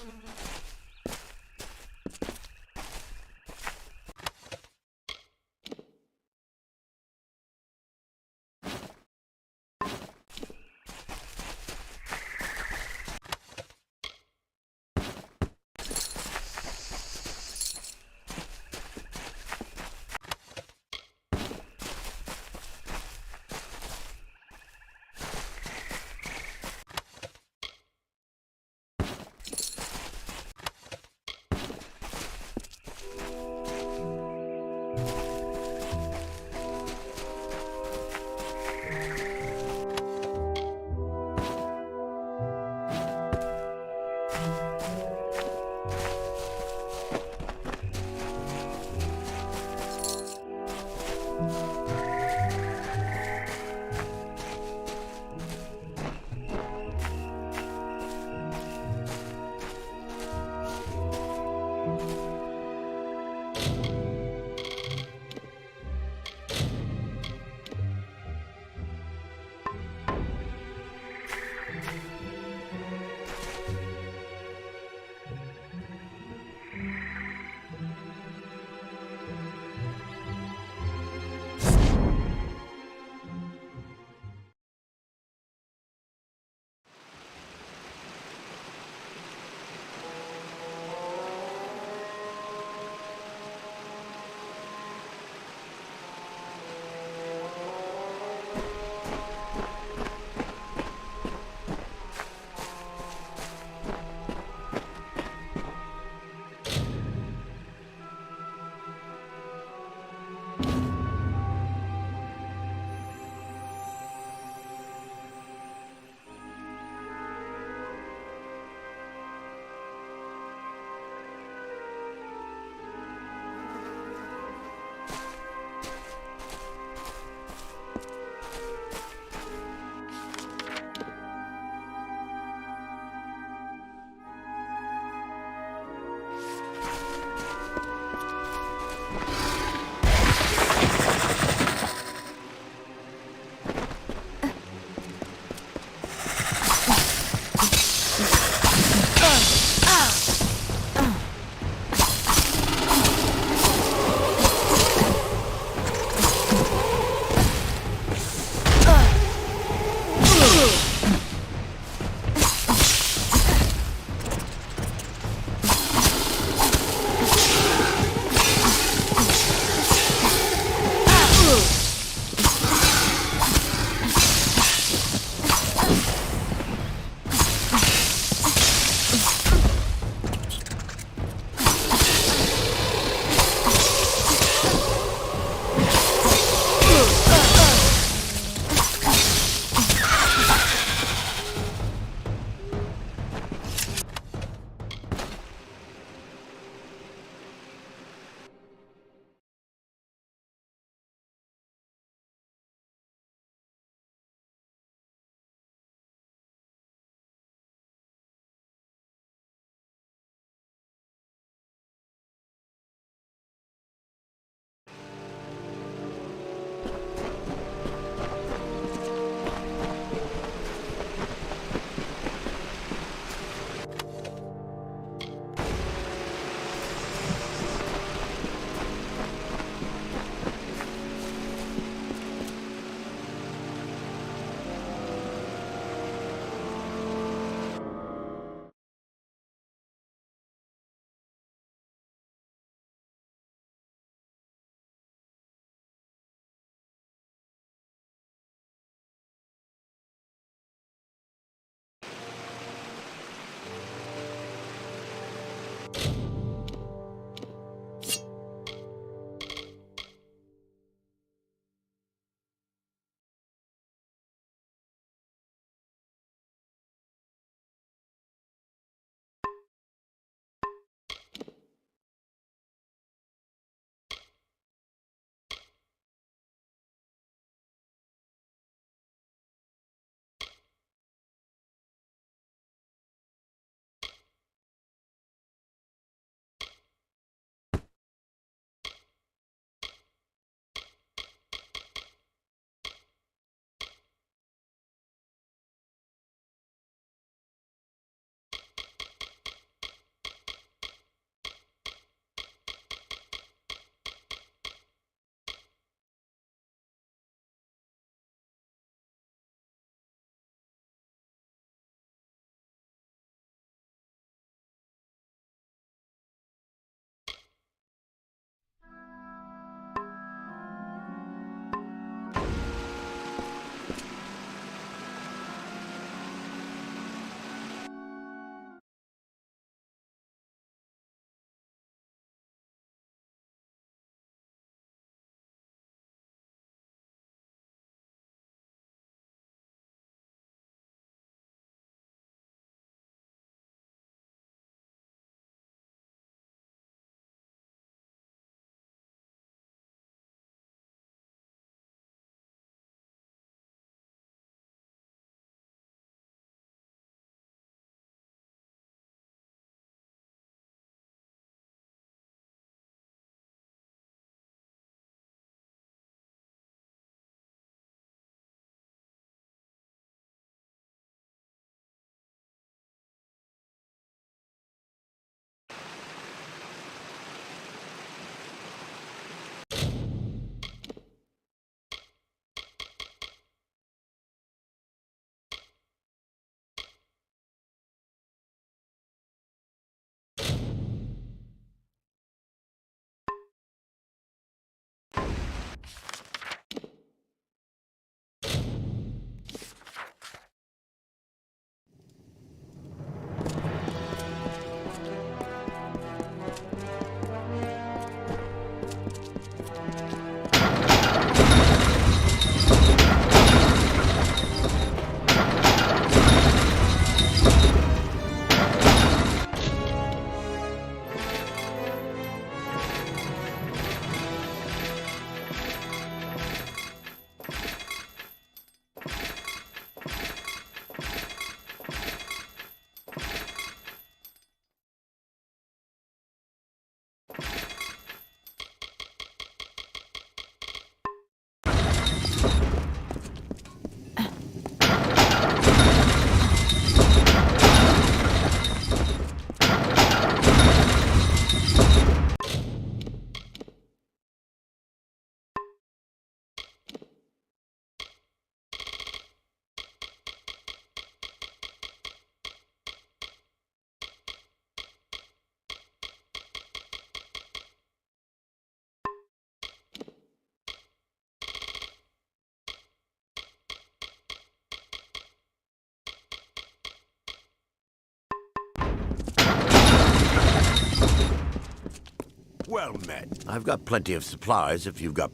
Well met. I've got plenty of supplies if you've got...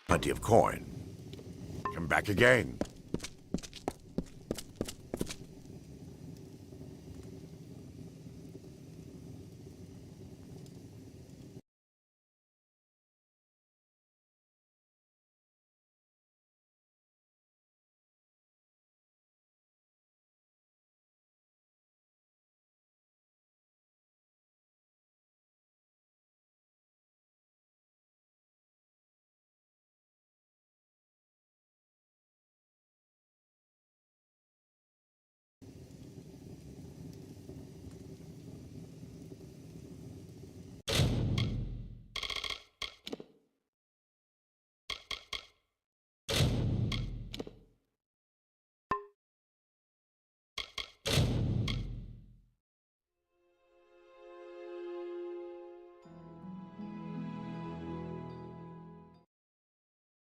plenty of coin. Come back again.